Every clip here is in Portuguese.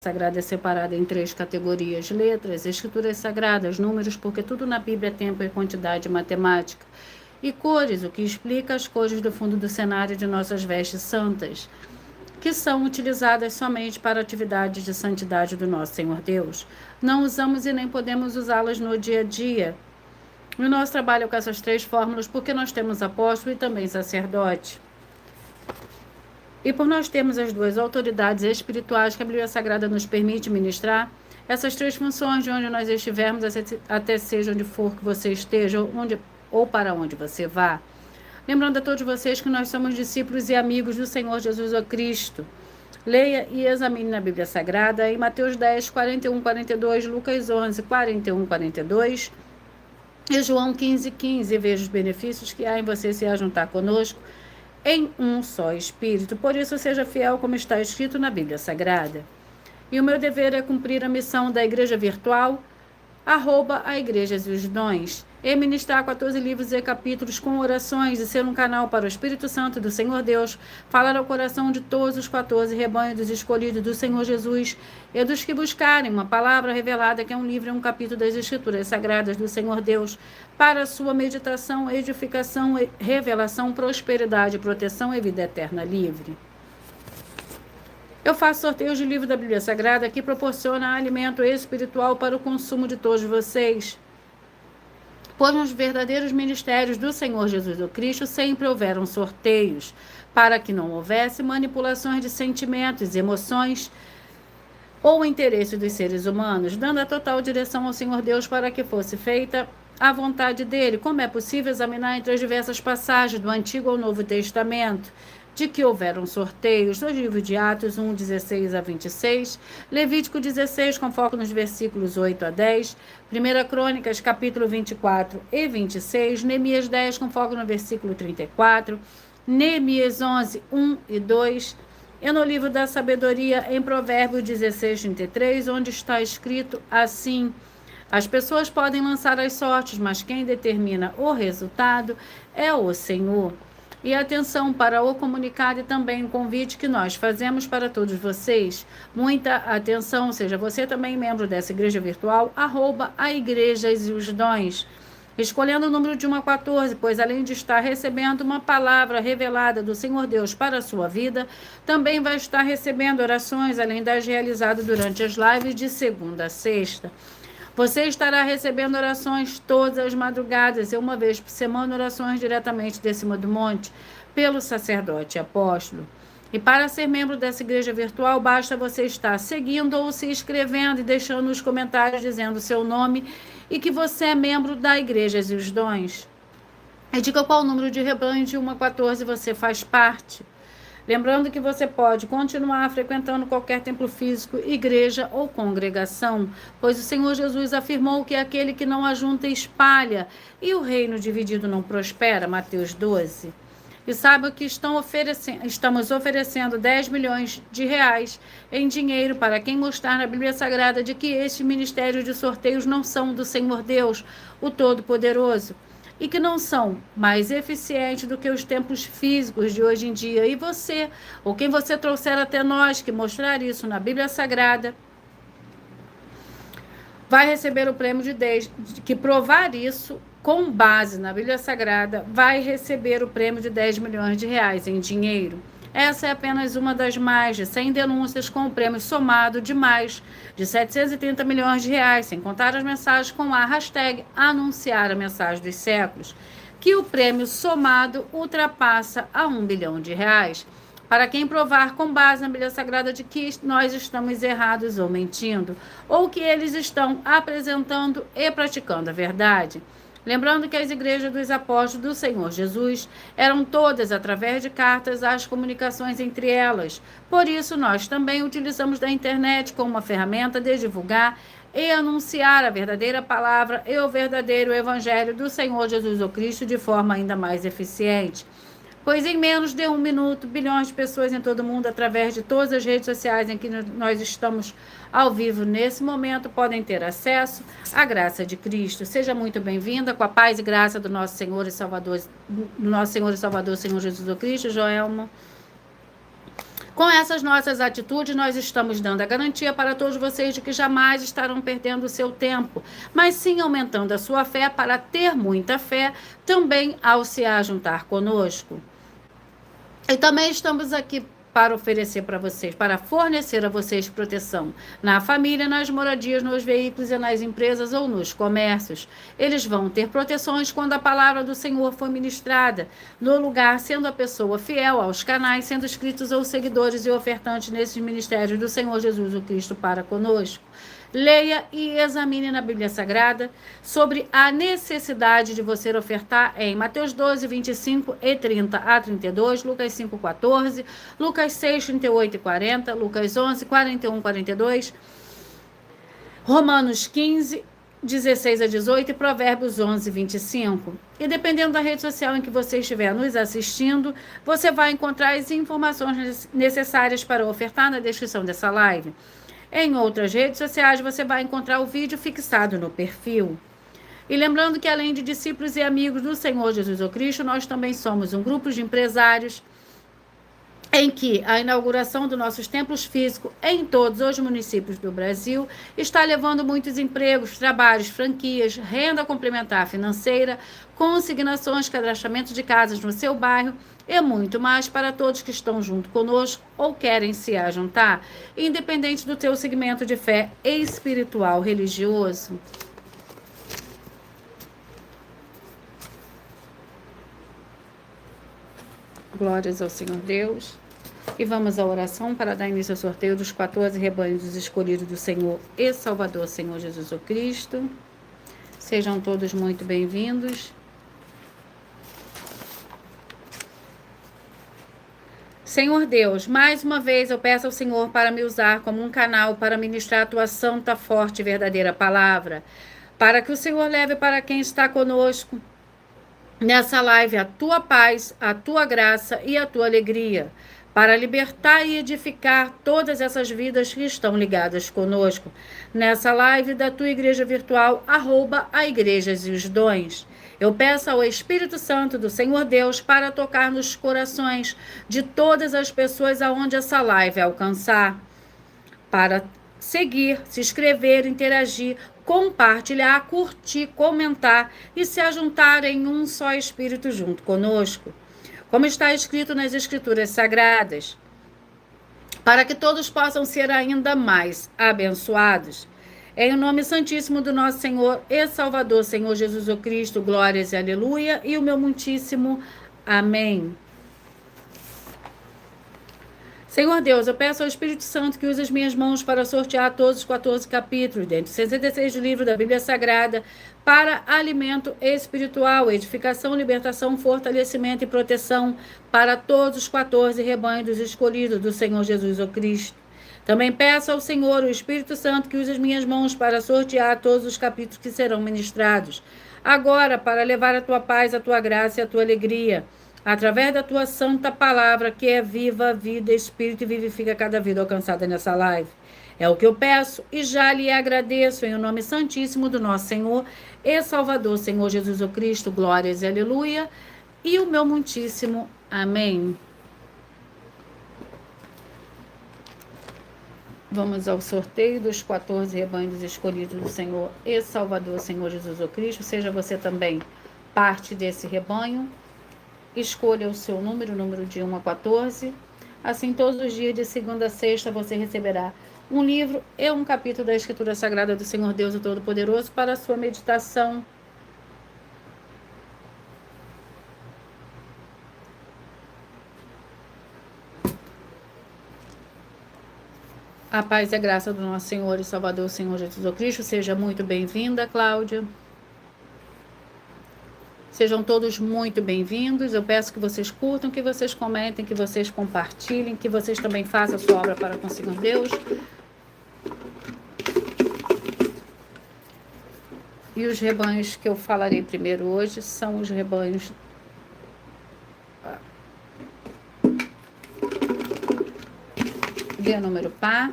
Sagrada é separada em 3 categorias: letras, escrituras sagradas, números, porque tudo na Bíblia é tempo e quantidade matemática, e cores, o que explica as cores do fundo do cenário de nossas vestes santas, que são utilizadas somente para atividades de santidade do nosso Senhor Deus. Não usamos e nem podemos usá-las no dia a dia. No nosso trabalho com essas 3 fórmulas, porque nós temos apóstolo e também sacerdote. E por nós termos as 2 autoridades espirituais que a Bíblia Sagrada nos permite ministrar, essas 3 funções de onde nós estivermos, até seja onde for que você esteja, ou para onde você vá. Lembrando a todos vocês que nós somos discípulos e amigos do Senhor Jesus Cristo. Leia e examine na Bíblia Sagrada em Mateus 10, 41, 42, Lucas 11, 41, 42 e João 15, 15. Veja os benefícios que há em você se ajuntar conosco em um só Espírito. Por isso, seja fiel como está escrito na Bíblia Sagrada. E o meu dever é cumprir a missão da Igreja Virtual, @a Igrejas e os Dons, e ministrar 14 livros e capítulos com orações e ser um canal para o Espírito Santo do Senhor Deus, falar ao coração de todos os 14 rebanhos dos escolhidos do Senhor Jesus e dos que buscarem uma palavra revelada, que é um livro e um capítulo das Escrituras Sagradas do Senhor Deus, para sua meditação, edificação, revelação, prosperidade, proteção e vida eterna livre. Eu faço sorteios de livro da Bíblia Sagrada que proporciona alimento espiritual para o consumo de todos vocês. Pois nos verdadeiros ministérios do Senhor Jesus Cristo sempre houveram sorteios, para que não houvesse manipulações de sentimentos, emoções ou interesses dos seres humanos, dando a total direção ao Senhor Deus para que fosse feita a vontade dele, como é possível examinar entre as diversas passagens do Antigo ao Novo Testamento, de que houveram sorteios no livro de Atos 1, 16 a 26, Levítico 16, com foco nos versículos 8 a 10, 1 Crônicas, capítulo 24 e 26, Neemias 10, com foco no versículo 34, Neemias 11, 1 e 2, e no livro da Sabedoria, em Provérbios 16, 33, onde está escrito assim: as pessoas podem lançar as sortes, mas quem determina o resultado é o Senhor. E atenção para o comunicado e também o convite que nós fazemos para todos vocês. Muita atenção, seja você também membro dessa igreja virtual, @a Igrejas e os Dons, escolhendo o número de 1 a 14, pois além de estar recebendo uma palavra revelada do Senhor Deus para a sua vida, também vai estar recebendo orações, além das realizadas durante as lives de segunda a sexta. Você estará recebendo orações todas as madrugadas e uma vez por semana orações diretamente de cima do monte pelo sacerdote apóstolo. E para ser membro dessa igreja virtual, basta você estar seguindo ou se inscrevendo e deixando nos comentários dizendo o seu nome e que você é membro da Igrejas e os Dons. E diga qual número de rebanho de 1 a 14 você faz parte. Lembrando que você pode continuar frequentando qualquer templo físico, igreja ou congregação, pois o Senhor Jesus afirmou que aquele que não ajunta espalha, e o reino dividido não prospera, Mateus 12. E saiba que estamos oferecendo 10 milhões de reais em dinheiro para quem mostrar na Bíblia Sagrada de que estes ministérios de sorteios não são do Senhor Deus, o Todo-Poderoso, e que não são mais eficientes do que os templos físicos de hoje em dia. E você, ou quem você trouxer até nós, que mostrar isso na Bíblia Sagrada, vai receber o prêmio de 10, que provar isso com base na Bíblia Sagrada, vai receber o prêmio de 10 milhões de reais em dinheiro. Essa é apenas uma das mais de 100 denúncias com o prêmio somado de mais de 730 milhões de reais, sem contar as mensagens com a hashtag Anunciar a Mensagem dos Séculos, que o prêmio somado ultrapassa a 1 bilhão de reais. Para quem provar com base na Bíblia Sagrada de que nós estamos errados ou mentindo, ou que eles estão apresentando e praticando a verdade. Lembrando que as igrejas dos apóstolos do Senhor Jesus eram todas através de cartas as comunicações entre elas. Por isso, nós também utilizamos da internet como uma ferramenta de divulgar e anunciar a verdadeira palavra e o verdadeiro evangelho do Senhor Jesus Cristo de forma ainda mais eficiente. Pois em menos de 1 minuto, bilhões de pessoas em todo o mundo, através de todas as redes sociais em que nós estamos ao vivo nesse momento, podem ter acesso à graça de Cristo. Seja muito bem-vinda, com a paz e graça do nosso Senhor e Salvador, Senhor Jesus Cristo. Joelma. Com essas nossas atitudes, nós estamos dando a garantia para todos vocês de que jamais estarão perdendo o seu tempo, mas sim aumentando a sua fé para ter muita fé também ao se ajuntar conosco. E também estamos aqui para oferecer para vocês, para fornecer a vocês proteção na família, nas moradias, nos veículos e nas empresas ou nos comércios. Eles vão ter proteções quando a palavra do Senhor for ministrada no lugar, sendo a pessoa fiel aos canais, sendo inscritos ou seguidores e ofertantes nesses ministérios do Senhor Jesus o Cristo para conosco. Leia e examine na Bíblia Sagrada sobre a necessidade de você ofertar em Mateus 12, 25 e 30 a 32, Lucas 5, 14, Lucas 6, 38 e 40, Lucas 11, 41 e 42, Romanos 15, 16 a 18 e Provérbios 11, 25. E dependendo da rede social em que você estiver nos assistindo, você vai encontrar as informações necessárias para ofertar na descrição dessa live. Em outras redes sociais, você vai encontrar o vídeo fixado no perfil. E lembrando que, além de discípulos e amigos do Senhor Jesus Cristo, nós também somos um grupo de empresários em que a inauguração dos nossos templos físicos em todos os municípios do Brasil está levando muitos empregos, trabalhos, franquias, renda complementar financeira, consignações, cadastramento de casas no seu bairro e muito mais para todos que estão junto conosco ou querem se ajuntar, independente do teu segmento de fé espiritual religioso. Glórias ao Senhor Deus. E vamos à oração para dar início ao sorteio dos 14 rebanhos dos escolhidos do Senhor e Salvador, Senhor Jesus Cristo. Sejam todos muito bem-vindos. Senhor Deus, mais uma vez eu peço ao Senhor para me usar como um canal para ministrar a tua santa, forte e verdadeira palavra, para que o Senhor leve para quem está conosco nessa live a tua paz, a tua graça e a tua alegria, para libertar e edificar todas essas vidas que estão ligadas conosco nessa live da tua igreja virtual, @a-igrejas e os dons. Eu peço ao Espírito Santo do Senhor Deus para tocar nos corações de todas as pessoas aonde essa live alcançar, para seguir, se inscrever, interagir, compartilhar, curtir, comentar e se ajuntar em um só Espírito junto conosco, como está escrito nas Escrituras Sagradas, para que todos possam ser ainda mais abençoados. Em nome santíssimo do nosso Senhor e Salvador, Senhor Jesus o Cristo, glórias e aleluia, e o meu muitíssimo amém. Senhor Deus, eu peço ao Espírito Santo que use as minhas mãos para sortear todos os 14 capítulos, dentro de 66 do livro da Bíblia Sagrada, para alimento espiritual, edificação, libertação, fortalecimento e proteção para todos os 14 rebanhos dos escolhidos do Senhor Jesus o Cristo. Também peço ao Senhor, o Espírito Santo, que use as minhas mãos para sortear todos os capítulos que serão ministrados. Agora, para levar a tua paz, a tua graça e a tua alegria, através da tua santa palavra, que é viva, vida, espírito e vivifica cada vida alcançada nessa live. É o que eu peço e já lhe agradeço em nome santíssimo do nosso Senhor e Salvador, Senhor Jesus o Cristo, glórias e aleluia, e o meu muitíssimo amém. Vamos ao sorteio dos 14 rebanhos escolhidos do Senhor e Salvador, Senhor Jesus o Cristo. Seja você também parte desse rebanho. Escolha o seu número de 1 a 14. Assim, todos os dias, de segunda a sexta, você receberá um livro e um capítulo da Escritura Sagrada do Senhor Deus o Todo-Poderoso para a sua meditação. A paz e a graça do nosso Senhor e Salvador, Senhor Jesus Cristo. Seja muito bem-vinda, Cláudia. Sejam todos muito bem-vindos. Eu peço que vocês curtam, que vocês comentem, que vocês compartilhem, que vocês também façam a sua obra para com o Senhor Deus. E os rebanhos que eu falarei primeiro hoje são os rebanhos de número par.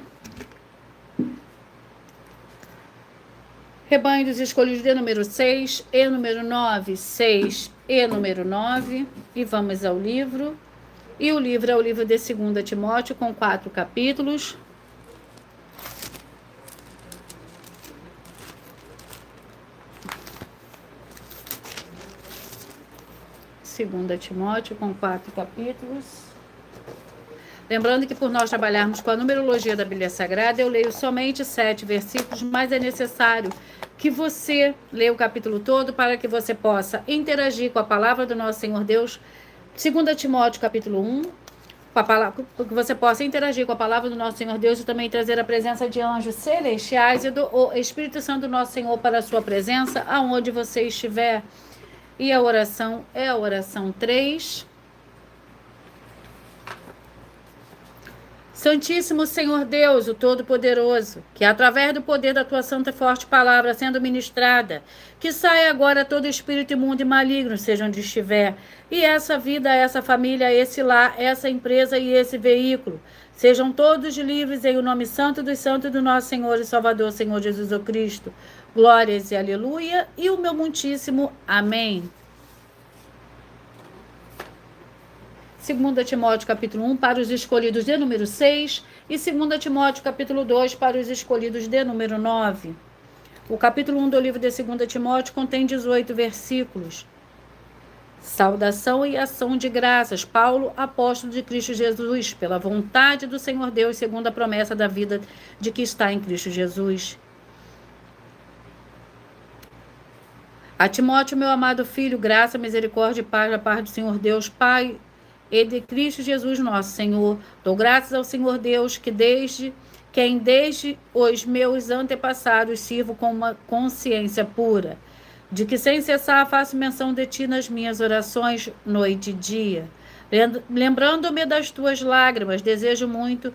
Rebanho dos escolhidos de número 6 e número 9, 6 e número 9. E vamos ao livro. E o livro é o livro de 2 Timóteo, com 4 capítulos. Segunda Timóteo, com 4 capítulos. Lembrando que por nós trabalharmos com a numerologia da Bíblia Sagrada, eu leio somente 7 versículos, mas é necessário que você leia o capítulo todo para que você possa interagir com a palavra do nosso Senhor Deus. 2 Timóteo, capítulo 1, com a palavra, que você possa interagir com a palavra do nosso Senhor Deus e também trazer a presença de anjos celestiais e do Espírito Santo do nosso Senhor para a sua presença, aonde você estiver. E a oração é a oração 3. Santíssimo Senhor Deus, o Todo-Poderoso, que através do poder da tua santa e forte palavra sendo ministrada, que saia agora todo espírito imundo e maligno, seja onde estiver, e essa vida, essa família, esse lar, essa empresa e esse veículo, sejam todos livres em o nome santo dos santos do nosso Senhor e Salvador, Senhor Jesus o Cristo. Glórias e aleluia, e o meu muitíssimo amém. 2 Timóteo capítulo 1 para os escolhidos de número 6 e 2 Timóteo capítulo 2 para os escolhidos de número 9. O capítulo 1 do livro de 2 Timóteo contém 18 versículos. Saudação e ação de graças, Paulo, apóstolo de Cristo Jesus, pela vontade do Senhor Deus, segundo a promessa da vida de que está em Cristo Jesus. A Timóteo, meu amado filho, graça, misericórdia e paz da parte do Senhor Deus, Pai, e de Cristo Jesus nosso Senhor. Dou graças ao Senhor Deus, desde os meus antepassados sirvo com uma consciência pura, de que sem cessar faço menção de ti nas minhas orações, noite e dia. Lembrando-me das tuas lágrimas, desejo muito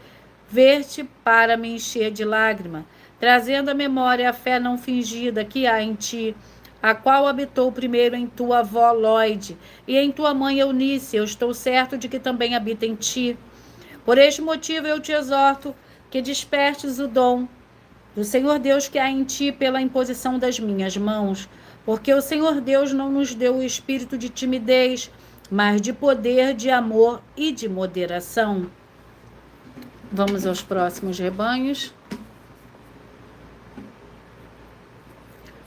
ver-te para me encher de lágrima, trazendo à memória a fé não fingida que há em ti, a qual habitou primeiro em tua avó Lloyd e em tua mãe Eunice. Eu estou certo de que também habita em ti. Por este motivo eu te exorto que despertes o dom do Senhor Deus que há em ti pela imposição das minhas mãos, porque o Senhor Deus não nos deu o espírito de timidez, mas de poder, de amor e de moderação. Vamos aos próximos rebanhos.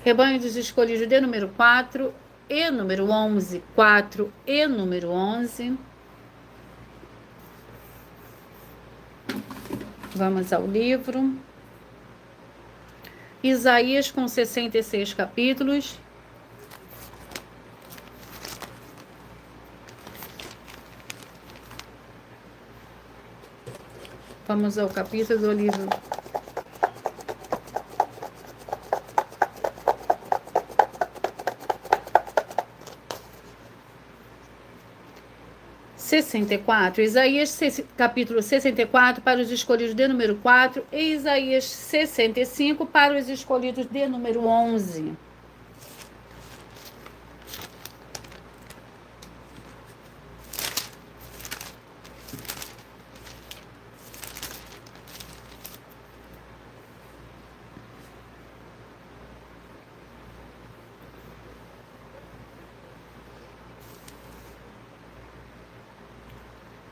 Rebanho dos escolhidos de número 4 e número 11. 4 e número 11. Vamos ao livro. Isaías com 66 capítulos. Vamos ao capítulo do livro 64, Isaías capítulo 64 para os escolhidos de número 4 e Isaías 65 para os escolhidos de número 11.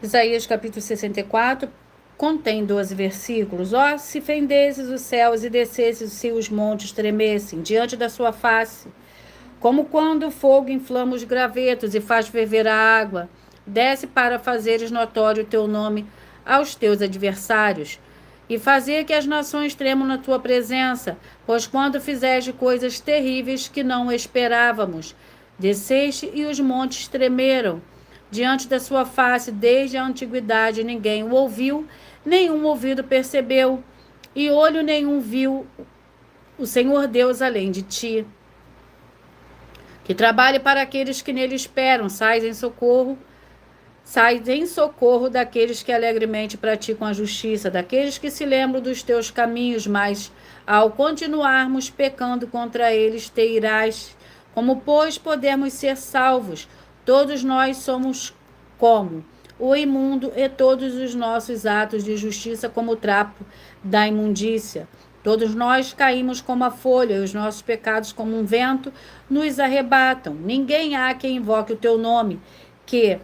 Isaías capítulo 64 contém 12 versículos. Ó, se fendesses os céus e descesses se os montes tremessem diante da sua face, como quando o fogo inflama os gravetos e faz ferver a água, desce para fazeres notório o teu nome aos teus adversários, e fazer que as nações tremam na tua presença, pois quando fizeste coisas terríveis que não esperávamos, desceste e os montes tremeram diante da sua face. Desde a antiguidade ninguém o ouviu, nenhum ouvido percebeu, e olho nenhum viu o Senhor Deus além de ti. Que trabalhe para aqueles que nele esperam, sai em socorro daqueles que alegremente praticam a justiça, daqueles que se lembram dos teus caminhos, mas ao continuarmos pecando contra eles, te irás. Como, pois, podemos ser salvos? Todos nós somos como o imundo, e todos os nossos atos de justiça como o trapo da imundícia. Todos nós caímos como a folha, e os nossos pecados como um vento nos arrebatam. Ninguém há que invoque o teu nome, que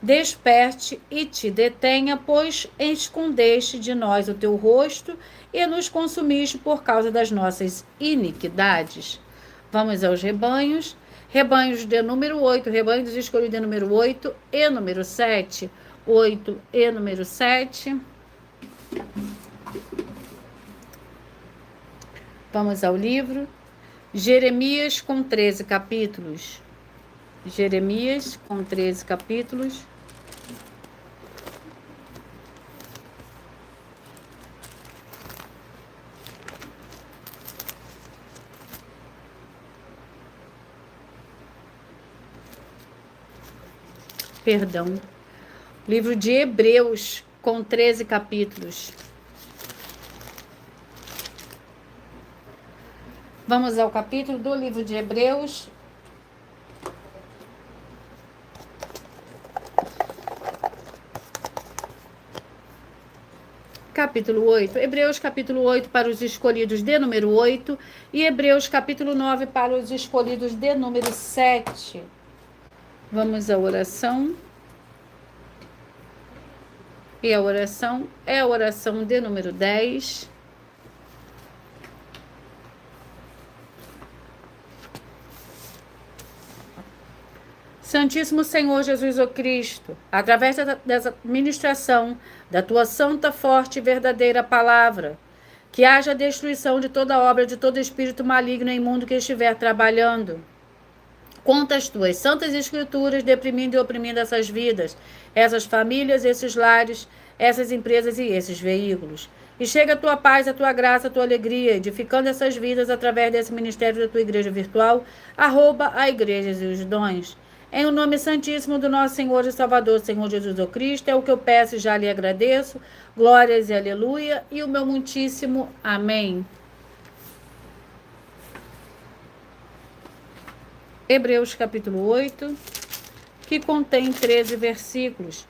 Desperte e te detenha, pois escondeste de nós o teu rosto e nos consumiste por causa das nossas iniquidades. Vamos aos rebanhos. Rebanhos de número 8, rebanho dos escolhidos de número 8 e número 7. 8 e número 7. Vamos ao livro. Jeremias com 13 capítulos. Jeremias com 13 capítulos. Perdão. Livro de Hebreus com 13 capítulos. Vamos ao capítulo do livro de Hebreus. Capítulo 8. Hebreus capítulo 8 para os escolhidos de número 8 e Hebreus capítulo 9 para os escolhidos de número 7. Vamos à oração. E a oração é a oração de número 10. Santíssimo Senhor Jesus o Cristo, através dessa ministração da tua santa, forte e verdadeira palavra, que haja destruição de toda obra, de todo espírito maligno e imundo que estiver trabalhando contra as tuas santas escrituras, deprimindo e oprimindo essas vidas, essas famílias, esses lares, essas empresas e esses veículos. E chega a tua paz, a tua graça, a tua alegria, edificando essas vidas através desse ministério da tua igreja virtual, @a igrejas e os dons. Em o nome santíssimo do nosso Senhor e Salvador, Senhor Jesus o Cristo, é o que eu peço e já lhe agradeço. Glórias e aleluia, e o meu muitíssimo amém. Hebreus capítulo 8, que contém 13 versículos.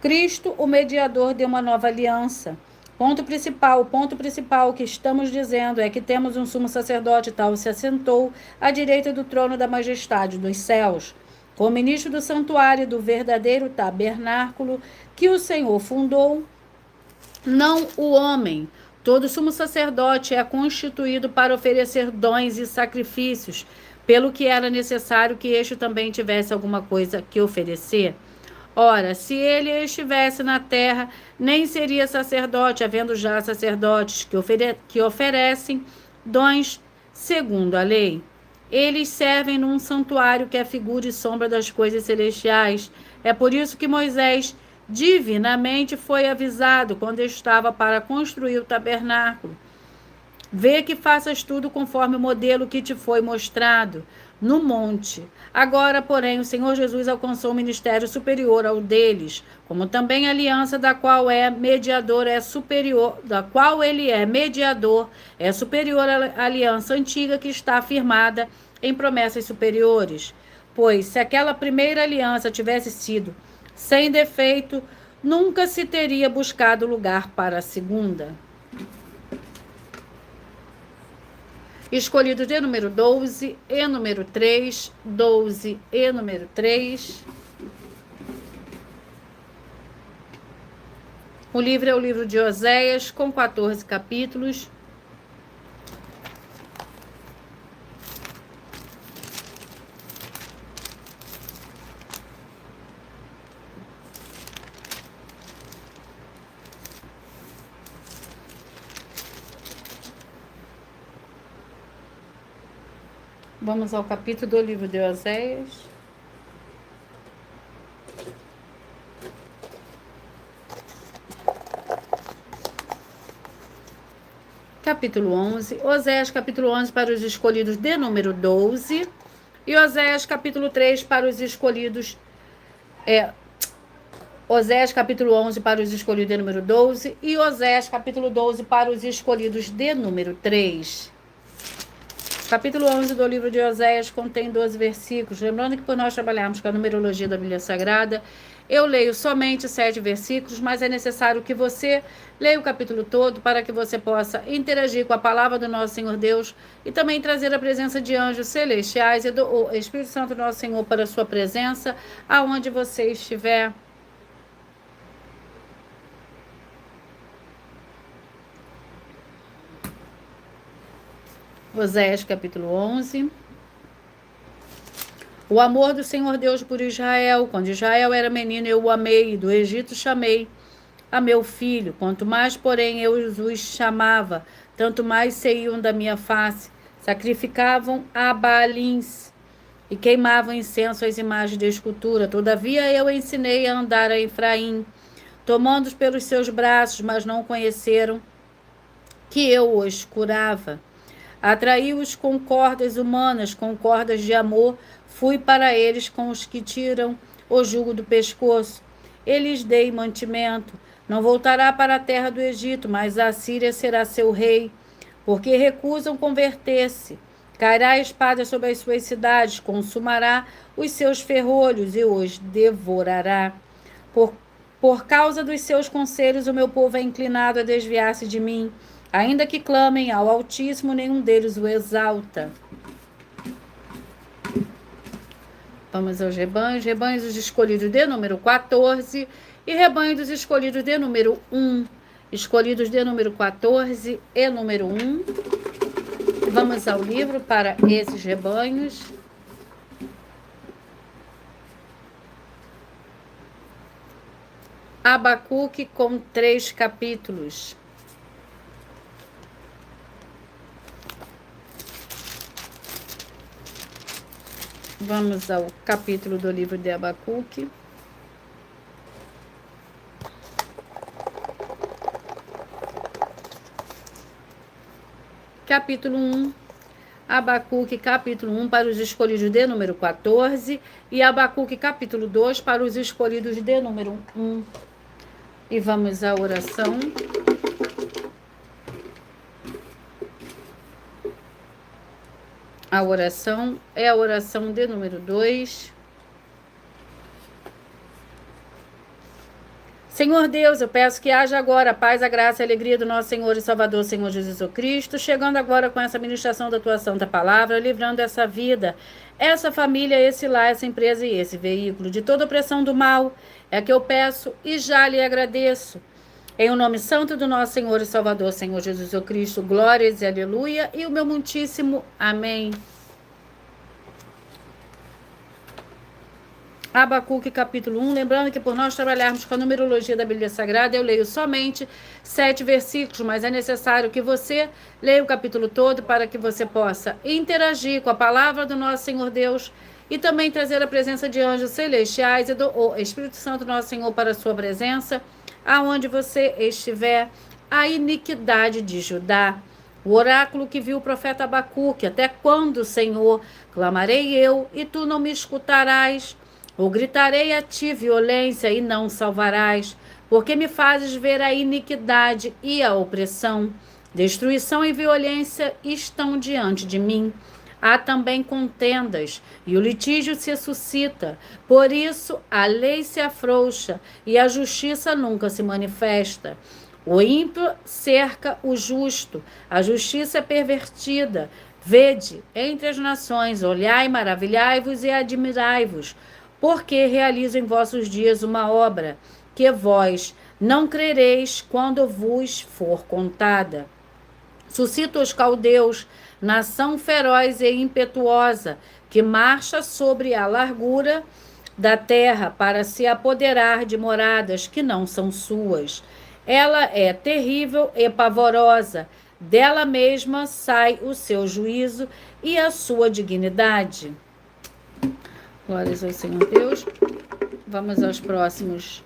Cristo, o mediador de uma nova aliança. O ponto principal que estamos dizendo é que temos um sumo sacerdote tal se assentou à direita do trono da majestade dos céus, como ministro do santuário do verdadeiro tabernáculo que o Senhor fundou, não o homem. Todo sumo sacerdote é constituído para oferecer dons e sacrifícios, pelo que era necessário que este também tivesse alguma coisa que oferecer. Ora, se ele estivesse na terra, nem seria sacerdote, havendo já sacerdotes que oferecem dons segundo a lei. Eles servem num santuário que é figura e sombra das coisas celestiais. É por isso que Moisés divinamente foi avisado quando estava para construir o tabernáculo. Vê que faças tudo conforme o modelo que te foi mostrado no monte. Agora, porém, o Senhor Jesus alcançou um ministério superior ao deles, como também a aliança da qual ele é mediador, é superior à aliança antiga que está firmada em promessas superiores. Pois, se aquela primeira aliança tivesse sido sem defeito, nunca se teria buscado lugar para a segunda. Escolhidos de número 12 e número 3, 12 e número 3. O livro é o livro de Oséias, com 14 capítulos. Vamos ao capítulo do livro de Oséias. Capítulo 11. Oséias, capítulo 11, para os escolhidos de número 12. E Oséias, capítulo 3, para os escolhidos... Oséias, capítulo 11, para os escolhidos de número 12. E Oséias, capítulo 12, para os escolhidos de número 3. Capítulo 11 do livro de Oséias contém 12 versículos. Lembrando que por nós trabalharmos com a numerologia da Bíblia Sagrada, Eu leio somente 7 versículos, mas é necessário que você leia o capítulo todo para que você possa interagir com a palavra do nosso Senhor Deus e também trazer a presença de anjos celestiais e do Espírito Santo do nosso Senhor para a sua presença, aonde você estiver. Oséias capítulo 11. O amor do Senhor Deus por Israel. Quando Israel era menino, eu o amei, e do Egito chamei a meu filho. Quanto mais, porém, eu os chamava, tanto mais saíam da minha face. Sacrificavam a Baalins e queimavam incenso às imagens de escultura. Todavia eu ensinei a andar a Efraim, tomando-os pelos seus braços, mas não conheceram que eu os curava. Atraí-os com cordas humanas, com cordas de amor. Fui para eles com os que tiram o jugo do pescoço. Eles dei mantimento. Não voltará para a terra do Egito, mas a Síria será seu rei, porque recusam converter-se. Cairá a espada sobre as suas cidades, consumará os seus ferrolhos e os devorará. Por causa dos seus conselhos, o meu povo é inclinado a desviar-se de mim. Ainda que clamem ao Altíssimo, nenhum deles o exalta. Vamos aos rebanhos. Rebanhos dos escolhidos de número 14 e rebanho dos escolhidos de número 1. Escolhidos de número 14 e número 1. Vamos ao livro para esses rebanhos. Abacuque com 3 capítulos. Vamos ao capítulo do livro de Abacuque. Capítulo 1. Abacuque, capítulo 1, para os escolhidos de número 14. E Abacuque, capítulo 2, para os escolhidos de número 1. E vamos à oração. A oração é a oração de número 2. Senhor Deus, eu peço que haja agora a paz, a graça e a alegria do nosso Senhor e Salvador, Senhor Jesus Cristo, chegando agora com essa ministração da tua santa palavra, livrando essa vida, essa família, esse lar, essa empresa e esse veículo de toda opressão do mal. É que eu peço e já lhe agradeço. Em o nome santo do nosso Senhor e Salvador, Senhor Jesus Cristo, glórias e aleluia, e o meu muitíssimo amém. Abacuque, capítulo 1, lembrando que por nós trabalharmos com a numerologia da Bíblia Sagrada, eu leio somente 7 versículos, mas é necessário que você leia o capítulo todo para que você possa interagir com a palavra do nosso Senhor Deus e também trazer a presença de anjos celestiais e do Espírito Santo nosso Senhor para a sua presença, aonde você estiver. A iniquidade de Judá. O oráculo que viu o profeta Abacuque: até quando, Senhor, clamarei eu e tu não me escutarás? Ou gritarei a ti violência e não salvarás, porque me fazes ver a iniquidade e a opressão. Destruição e violência estão diante de mim. Há também contendas, e o litígio se suscita. Por isso a lei se afrouxa, e a justiça nunca se manifesta. O ímpio cerca o justo, a justiça é pervertida. Vede entre as nações, olhai, maravilhai-vos e admirai-vos, porque realizo em vossos dias uma obra, que vós não crereis quando vos for contada. Suscito os caldeus, nação feroz e impetuosa, que marcha sobre a largura da terra para se apoderar de moradas que não são suas. Ela é terrível e pavorosa, dela mesma sai o seu juízo e a sua dignidade. Glórias ao Senhor Deus. Vamos aos próximos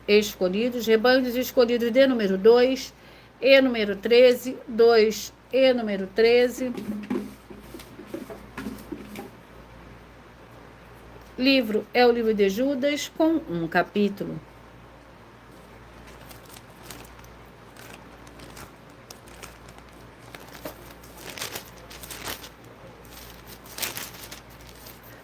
escolhidos. Rebanho dos escolhidos de número 2 e número 13. 2 e número 13. Livro é o livro de Judas, com 1 capítulo.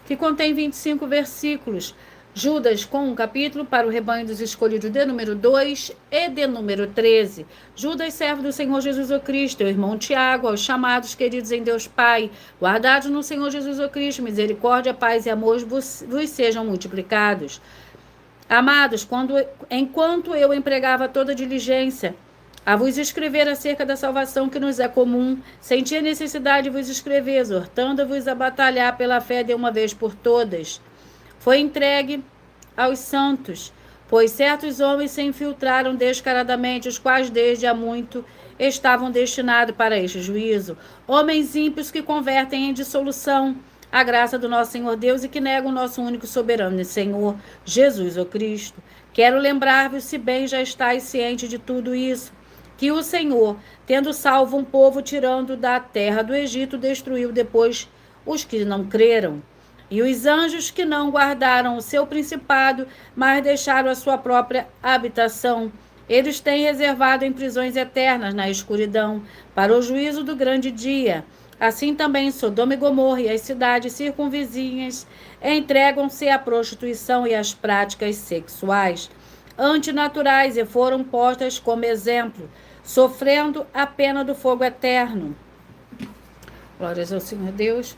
Que contém 25 versículos. Judas com um capítulo para o rebanho dos escolhidos de número 2 e de número 13. Judas, servo do Senhor Jesus Cristo, teu irmão Tiago, aos chamados queridos em Deus Pai, guardados no Senhor Jesus Cristo, misericórdia, paz e amor vos sejam multiplicados. Amados, enquanto eu empregava toda diligência a vos escrever acerca da salvação que nos é comum, senti a necessidade de vos escrever, exortando-vos a batalhar pela fé de uma vez por todas. Foi entregue aos santos, pois certos homens se infiltraram descaradamente, os quais desde há muito estavam destinados para este juízo. Homens ímpios que convertem em dissolução a graça do nosso Senhor Deus e que negam o nosso único soberano e Senhor, Jesus o Cristo. Quero lembrar-vos, se bem já estáis ciente de tudo isso, que o Senhor, tendo salvo um povo tirando da terra do Egito, destruiu depois os que não creram. E os anjos que não guardaram o seu principado, mas deixaram a sua própria habitação, eles têm reservado em prisões eternas na escuridão, para o juízo do grande dia. Assim também Sodoma e Gomorra e as cidades circunvizinhas entregam-se à prostituição e às práticas sexuais antinaturais e foram postas como exemplo, sofrendo a pena do fogo eterno. Glórias ao Senhor Deus.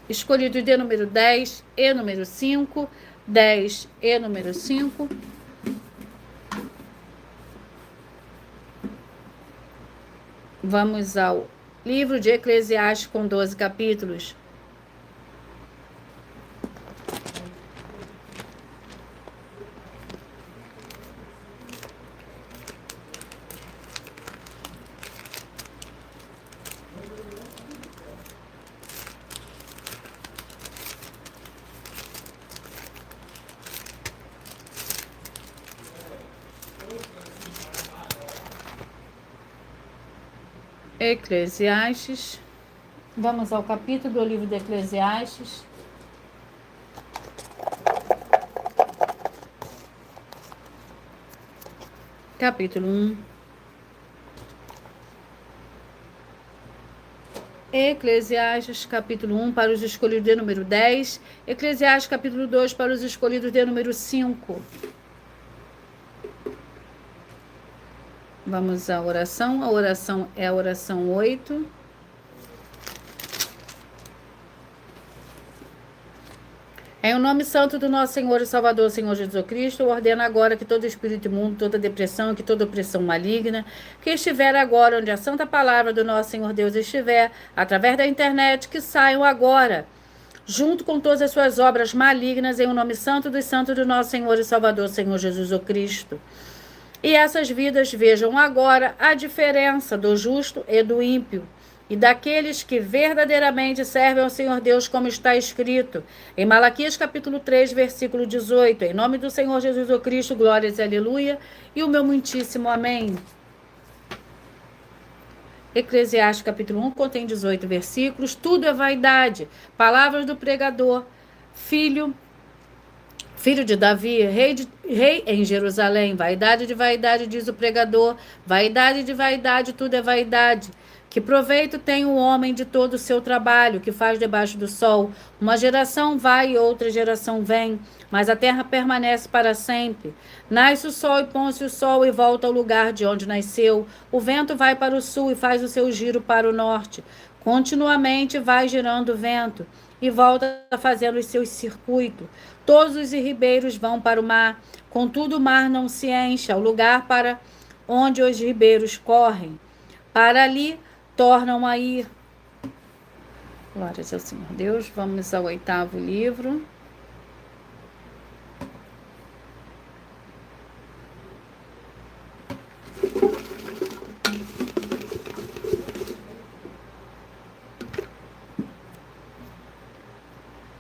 Escolhido de número 10 e número 5. 10 e número 5. Vamos ao livro de Eclesiastes com 12 capítulos. Eclesiastes. Vamos ao capítulo do livro de Eclesiastes. Capítulo 1. Eclesiastes, capítulo 1, para os escolhidos de número 10. Eclesiastes, capítulo 2, para os escolhidos de número 5. Vamos à oração. A oração é a oração 8. Em o nome santo do nosso Senhor e Salvador, Senhor Jesus Cristo, eu ordeno agora que todo espírito imundo, toda depressão, que toda opressão maligna, que estiver agora onde a santa palavra do nosso Senhor Deus estiver, através da internet, que saiam agora, junto com todas as suas obras malignas, em o nome santo dos santos do nosso Senhor e Salvador, Senhor Jesus Cristo. E essas vidas vejam agora a diferença do justo e do ímpio, e daqueles que verdadeiramente servem ao Senhor Deus, como está escrito em Malaquias capítulo 3, versículo 18. Em nome do Senhor Jesus Cristo, glórias e aleluia, e o meu muitíssimo amém. Eclesiastes capítulo 1 contém 18 versículos. Tudo é vaidade. Palavras do pregador, filho de Davi, rei em Jerusalém. Vaidade de vaidade, diz o pregador. Vaidade de vaidade, tudo é vaidade. Que proveito tem o homem de todo o seu trabalho, que faz debaixo do sol? Uma geração vai e outra geração vem, mas a terra permanece para sempre. Nasce o sol e põe-se o sol e volta ao lugar de onde nasceu. O vento vai para o sul e faz o seu giro para o norte. Continuamente vai girando o vento e volta fazendo os seus circuitos. Todos os ribeiros vão para o mar, contudo o mar não se enche, ao lugar para onde os ribeiros correm. Para ali tornam a ir. Glórias ao Senhor Deus. Vamos ao 8º livro.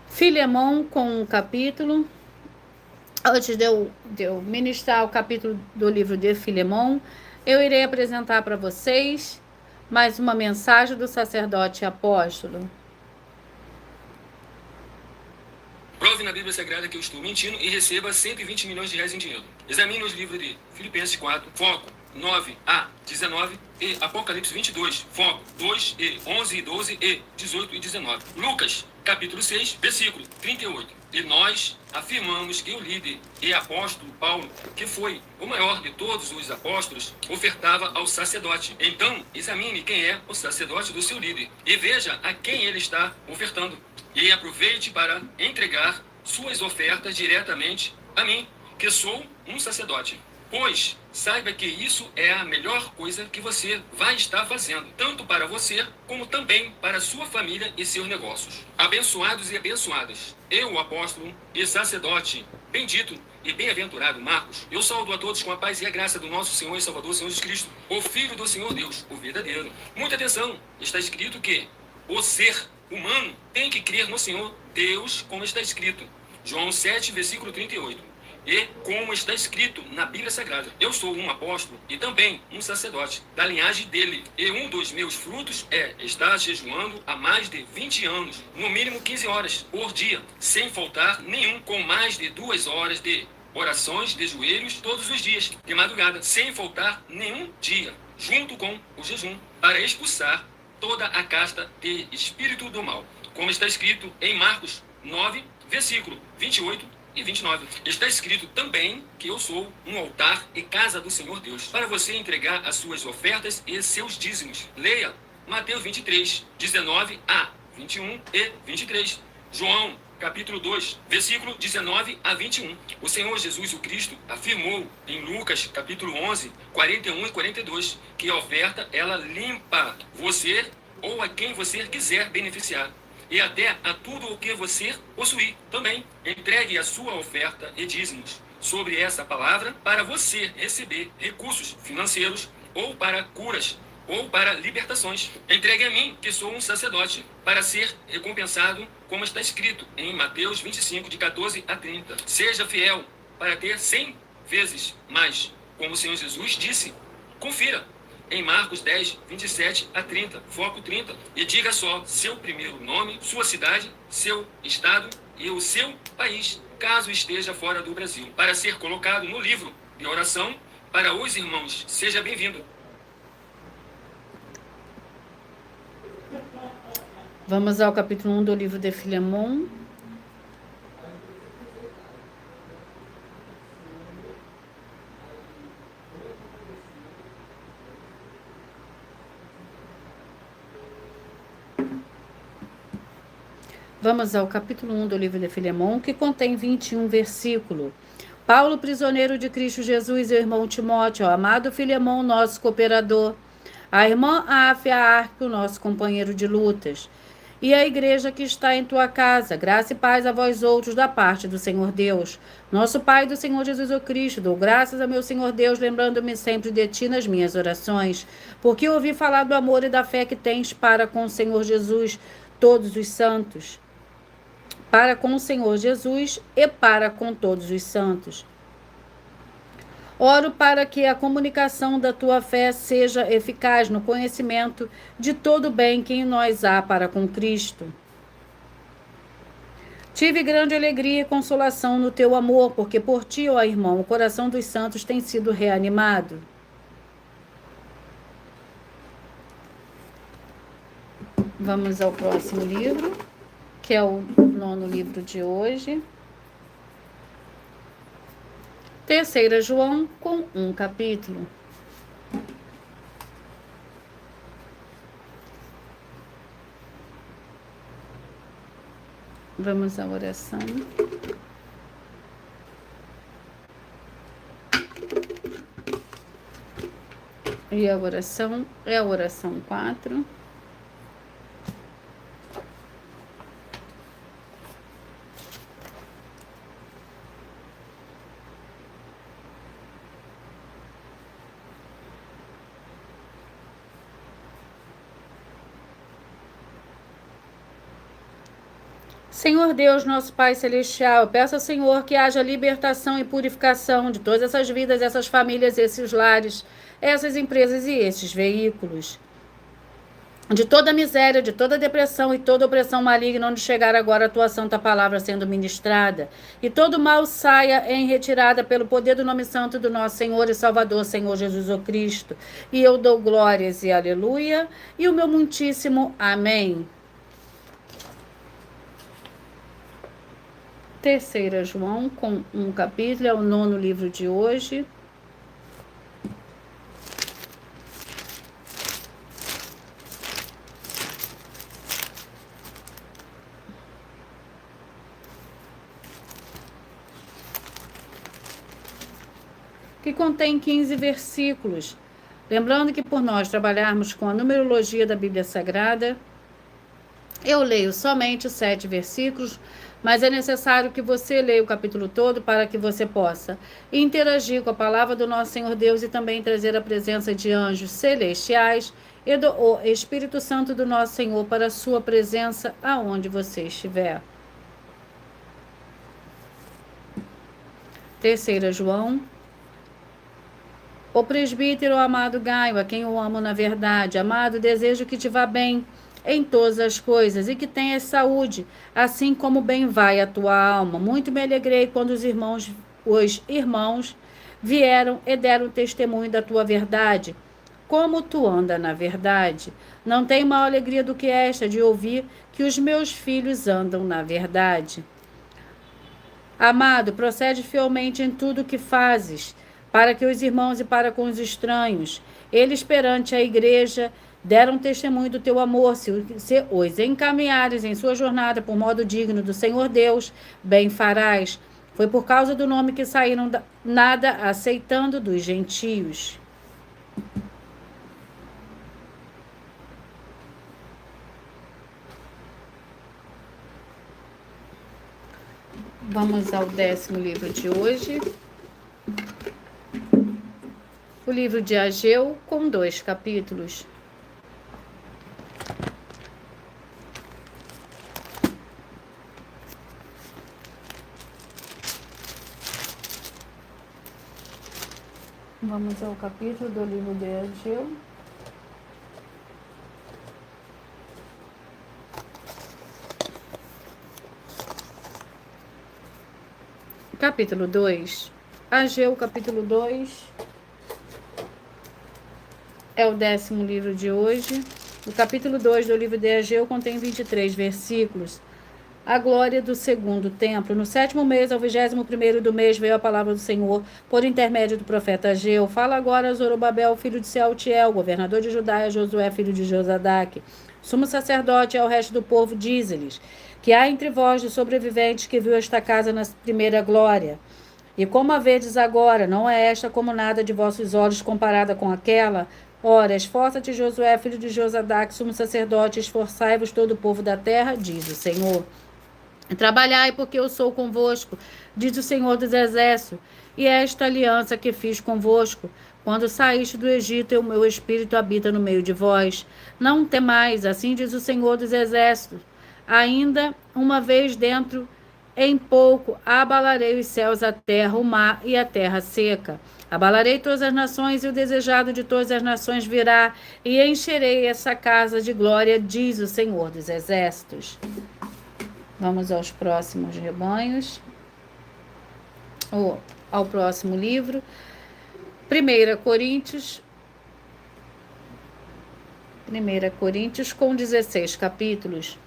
Filemão com um capítulo. Antes de eu ministrar o capítulo do livro de Filemão, eu irei apresentar para vocês mais uma mensagem do sacerdote apóstolo. Prove na Bíblia Sagrada que eu estou mentindo e receba 120 milhões de reais em dinheiro. Examine os livros de Filipenses 4, foco 9 a 19 e Apocalipse 22, foco 2 e 11 e 12 e 18 e 19. Lucas capítulo 6, versículo 38. E nós afirmamos que o líder e apóstolo Paulo, que foi o maior de todos os apóstolos, ofertava ao sacerdote. Então, examine quem é o sacerdote do seu líder e veja a quem ele está ofertando. E aproveite para entregar suas ofertas diretamente a mim, que sou um sacerdote. Pois saiba que isso é a melhor coisa que você vai estar fazendo, tanto para você, como também para sua família e seus negócios. Abençoados e abençoadas, eu, o apóstolo e sacerdote, bendito e bem-aventurado Marcos, eu saúdo a todos com a paz e a graça do nosso Senhor e Salvador, Senhor Jesus Cristo, o Filho do Senhor Deus, o verdadeiro. Muita atenção, está escrito que o ser humano tem que crer no Senhor Deus, como está escrito. João 7, versículo 38. E como está escrito na Bíblia Sagrada, eu sou um apóstolo e também um sacerdote da linhagem dele. E um dos meus frutos é estar jejuando há mais de 20 anos, no mínimo 15 horas por dia, sem faltar nenhum, com mais de 2 horas de orações de joelhos todos os dias, de madrugada, sem faltar nenhum dia, junto com o jejum, para expulsar toda a casta de espírito do mal. Como está escrito em Marcos 9, versículo 28 e 29. Está escrito também que eu sou um altar e casa do Senhor Deus, para você entregar as suas ofertas e seus dízimos. Leia Mateus 23, 19 a 21 e 23. João, capítulo 2, versículo 19 a 21. O Senhor Jesus, o Cristo, afirmou em Lucas, capítulo 11, 41 e 42, que a oferta, ela limpa você ou a quem você quiser beneficiar. E até a tudo o que você possuir também. Entregue a sua oferta e dízimos sobre essa palavra para você receber recursos financeiros ou para curas ou para libertações. Entregue a mim, que sou um sacerdote, para ser recompensado, como está escrito em Mateus 25, de 14 a 30. Seja fiel para ter 100 vezes mais, como o Senhor Jesus disse. Confira em Marcos 10, 27 a 30, foco 30, e diga só seu primeiro nome, sua cidade, seu estado e o seu país, caso esteja fora do Brasil, para ser colocado no livro de oração para os irmãos. Seja bem-vindo. Vamos ao capítulo 1 do livro de Filemon. Vamos ao capítulo 1 do livro de Filemon, que contém 21 versículos. Paulo, prisioneiro de Cristo Jesus, e o irmão Timóteo, amado Filemon, nosso cooperador, a irmã Áfia Arco, nosso companheiro de lutas, e a igreja que está em tua casa, graça e paz a vós outros da parte do Senhor Deus, nosso Pai, do Senhor Jesus o Cristo. Dou graças a meu Senhor Deus, lembrando-me sempre de ti nas minhas orações, porque ouvi falar do amor e da fé que tens para com o Senhor Jesus, todos os santos, para com o Senhor Jesus e para com todos os santos. Oro para que a comunicação da tua fé seja eficaz no conhecimento de todo o bem que em nós há para com Cristo. Tive grande alegria e consolação no teu amor, porque por ti, ó irmão, o coração dos santos tem sido reanimado. Vamos ao próximo livro, que é o 9º livro de hoje. 3 João, com um capítulo. Vamos à oração. E a oração é a oração 4. Senhor Deus, nosso Pai Celestial, eu peço ao Senhor que haja libertação e purificação de todas essas vidas, essas famílias, esses lares, essas empresas e esses veículos. De toda miséria, de toda depressão e toda opressão maligna, onde chegar agora a tua santa palavra sendo ministrada. E todo mal saia em retirada pelo poder do nome santo do nosso Senhor e Salvador, Senhor Jesus o Cristo. E eu dou glórias e aleluia, e o meu muitíssimo amém. Terceira João, com um capítulo, é o 9º livro de hoje. Que contém 15 versículos. Lembrando que por nós trabalharmos com a numerologia da Bíblia Sagrada, eu leio somente 7 versículos, mas é necessário que você leia o capítulo todo para que você possa interagir com a palavra do nosso Senhor Deus e também trazer a presença de anjos celestiais e do Espírito Santo do nosso Senhor para a sua presença aonde você estiver. Terceira João. O presbítero amado Gaio, a quem eu amo na verdade, amado, desejo que te vá bem em todas as coisas e que tenhas saúde, assim como bem vai a tua alma. Muito me alegrei quando os irmãos vieram e deram testemunho da tua verdade. Como tu anda na verdade. Não tenho maior alegria do que esta de ouvir que os meus filhos andam na verdade. Amado, procede fielmente em tudo o que fazes, para que os irmãos e para com os estranhos, eles perante a igreja, deram testemunho do teu amor, se os encaminhares em sua jornada por modo digno do Senhor Deus, bem farás. Foi por causa do nome que saíram nada aceitando dos gentios. Vamos ao 10º livro de hoje. O livro de Ageu, com 2 capítulos. Vamos ao capítulo do livro de Ageu. Capítulo 2. Ageu, capítulo 2. É o 10º livro de hoje. O capítulo 2 do livro de Ageu contém 23 versículos. A glória do segundo templo. No 7º mês, ao 21º do mês, veio a palavra do Senhor por intermédio do profeta Ageu. Fala agora a Zorobabel, filho de Sealtiel, governador de Judá, e a Josué, filho de Josadaque, sumo sacerdote, e ao resto do povo, dize-lhes que há entre vós de sobreviventes que viu esta casa na primeira glória. E como a vedes agora, não é esta como nada de vossos olhos comparada com aquela? Ora, esforça-te, Josué, filho de Josadaque, sumo sacerdote, esforçai-vos todo o povo da terra, diz o Senhor. Trabalhai, porque eu sou convosco, diz o Senhor dos Exércitos, e esta aliança que fiz convosco, quando saíste do Egito, e o meu espírito habita no meio de vós. Não temais, assim diz o Senhor dos Exércitos. Ainda uma vez dentro, em pouco, abalarei os céus, a terra, o mar e a terra seca. Abalarei todas as nações, e o desejado de todas as nações virá, e encherei essa casa de glória, diz o Senhor dos Exércitos. Vamos aos próximos rebanhos, ou ao próximo livro. 1 Coríntios com 16 capítulos.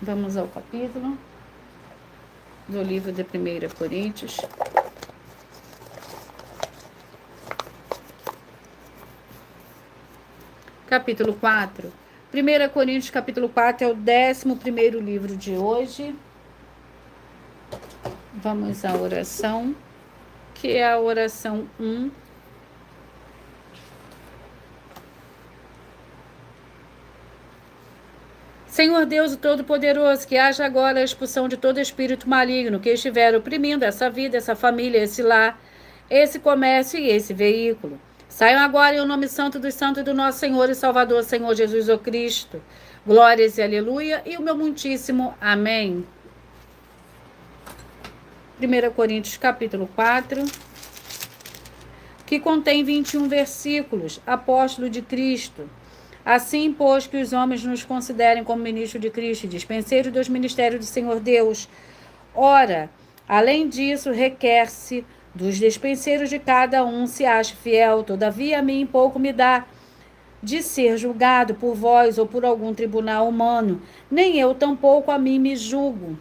Vamos ao capítulo do livro de 1 Coríntios. Capítulo 4. 1 Coríntios, capítulo 4, é o 11º livro de hoje. Vamos à oração, que é a oração 1. Senhor Deus, o Todo-Poderoso, que haja agora a expulsão de todo espírito maligno que estiver oprimindo essa vida, essa família, esse lar, esse comércio e esse veículo. Saiam agora em o nome santo dos santos do nosso Senhor e Salvador, Senhor Jesus o Cristo. Glórias e aleluia e o meu muitíssimo amém. 1 Coríntios capítulo 4, que contém 21 versículos. Apóstolo de Cristo. Assim, pois, que os homens nos considerem como ministro de Cristo e dispenseiros dos ministérios do Senhor Deus. Ora, além disso, requer-se dos dispenseiros de cada um se ache fiel. Todavia, a mim pouco me dá de ser julgado por vós ou por algum tribunal humano, nem eu tampouco a mim me julgo.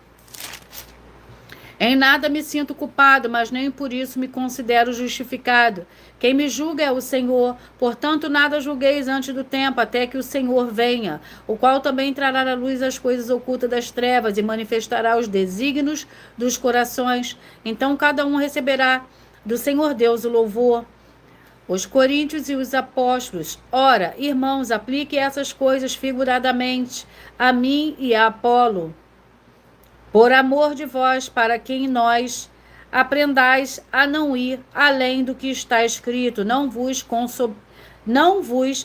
Em nada me sinto culpado, mas nem por isso me considero justificado. Quem me julga é o Senhor, portanto nada julgueis antes do tempo, até que o Senhor venha, o qual também trará à luz as coisas ocultas das trevas e manifestará os desígnios dos corações. Então cada um receberá do Senhor Deus o louvor. Os coríntios e os apóstolos. Ora, irmãos, aplique essas coisas figuradamente a mim e a Apolo, por amor de vós, para que em nós aprendais a não ir além do que está escrito, não vos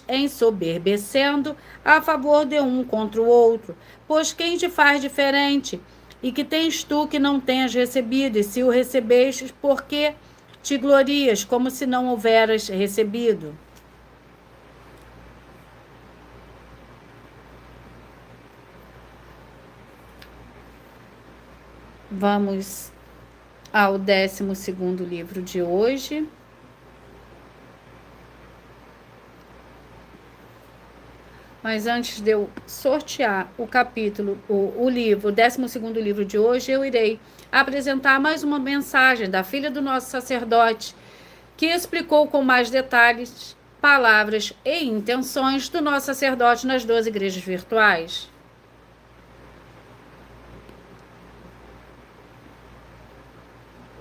ensoberbecendo a favor de um contra o outro. Pois quem te faz diferente? E que tens tu que não tenhas recebido? E se o recebestes, por que te glorias, como se não houveras recebido? Vamos ao 12º livro de hoje. Mas antes de eu sortear o capítulo, o livro, o 12º livro de hoje, eu irei apresentar mais uma mensagem da filha do nosso sacerdote, que explicou com mais detalhes, palavras e intenções do nosso sacerdote nas 12 igrejas virtuais.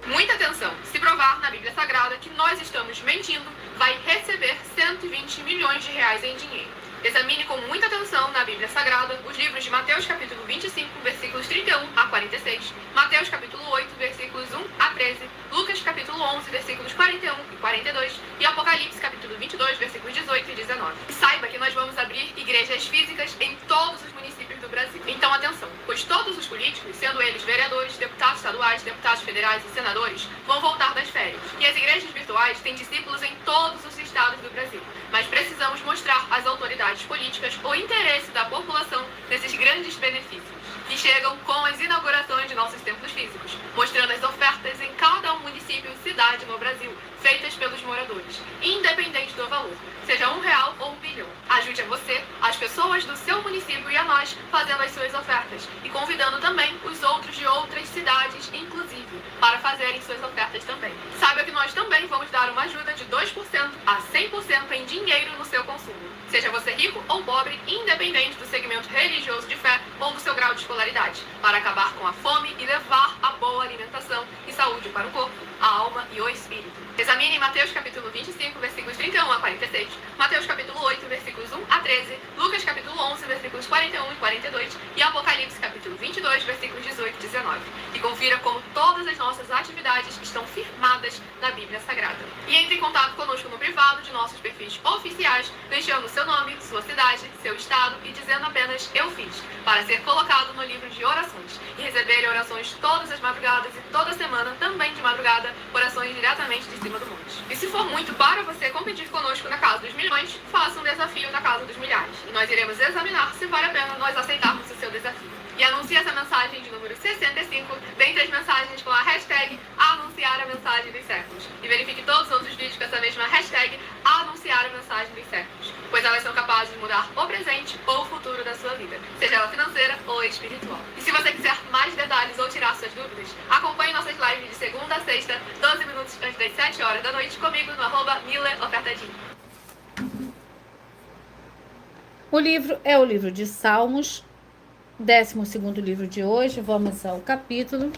Muita atenção! Se provar na Bíblia Sagrada que nós estamos mentindo, vai receber 120 milhões de reais em dinheiro. Examine com muita atenção na Bíblia Sagrada os livros de Mateus capítulo 25, versículos 31 a 46, Mateus capítulo 8, versículos 1 a 13, Lucas capítulo 11, versículos 41 e 42 e Apocalipse capítulo 22, versículos 18 e 19. E saiba que nós vamos abrir igrejas físicas em todos os municípios do Brasil. Então atenção, pois todos os políticos, sendo eles vereadores, deputados estaduais, deputados federais e senadores, vão voltar das férias. E as igrejas virtuais têm discípulos em todos os estados do Brasil. Mas precisamos mostrar às autoridades políticas o interesse da população nesses grandes benefícios, que chegam com as inaugurações de nossos templos físicos, mostrando as ofertas em cada município e cidade no Brasil, feitas pelos moradores, independente do valor, seja R$1 ou R$1 bilhão. Ajude a você, as pessoas do seu município e a nós, fazendo as suas ofertas, e convidando também os outros de outras cidades, inclusive, para fazerem suas ofertas também. Saiba que nós também vamos dar uma ajuda de 2% a 100% em dinheiro no seu consumo, seja você rico ou pobre, independente do segmento religioso de fé ou do seu grau de escolaridade, para acabar com a fome e levar a boa alimentação e saúde para o corpo, a alma e o espírito. Examine Mateus capítulo 25, versículos 31 a 46, Mateus capítulo 8, versículos 1 a 13, Lucas capítulo 11, versículos 41 e 42 e Apocalipse capítulo 22, versículos 18 e 19. E confira como todas as nossas atividades estão firmadas na Bíblia Sagrada. E entre em contato conosco no privado de nossos perfis oficiais, deixando seu nome, sua cidade, seu estado e dizendo apenas "eu fiz", para ser colocado no livro de orações e receber orações todas as madrugadas e toda semana, também de madrugada, orações diretamente de cima do monte. E se for muito para você competir conosco na Casa dos Milhões, faça um desafio na Casa dos Milhares. E nós iremos examinar se vale a pena nós aceitarmos o seu desafio. E anuncie essa mensagem de número 65 dentre as mensagens com a hashtag Anunciar a Mensagem dos Séculos. E verifique todos os outros vídeos com essa mesma hashtag Anunciar a Mensagem dos Séculos, pois elas são capazes de mudar o presente ou o futuro da sua vida, seja ela financeira ou espiritual. E se você quiser mais detalhes ou tirar suas dúvidas, acompanhe nossas lives de segunda a sexta, 12 minutos antes das 7 horas da noite, comigo no @MillerOfertadinho. O livro é o livro de Salmos, 12º livro de hoje. Vamos ao capítulo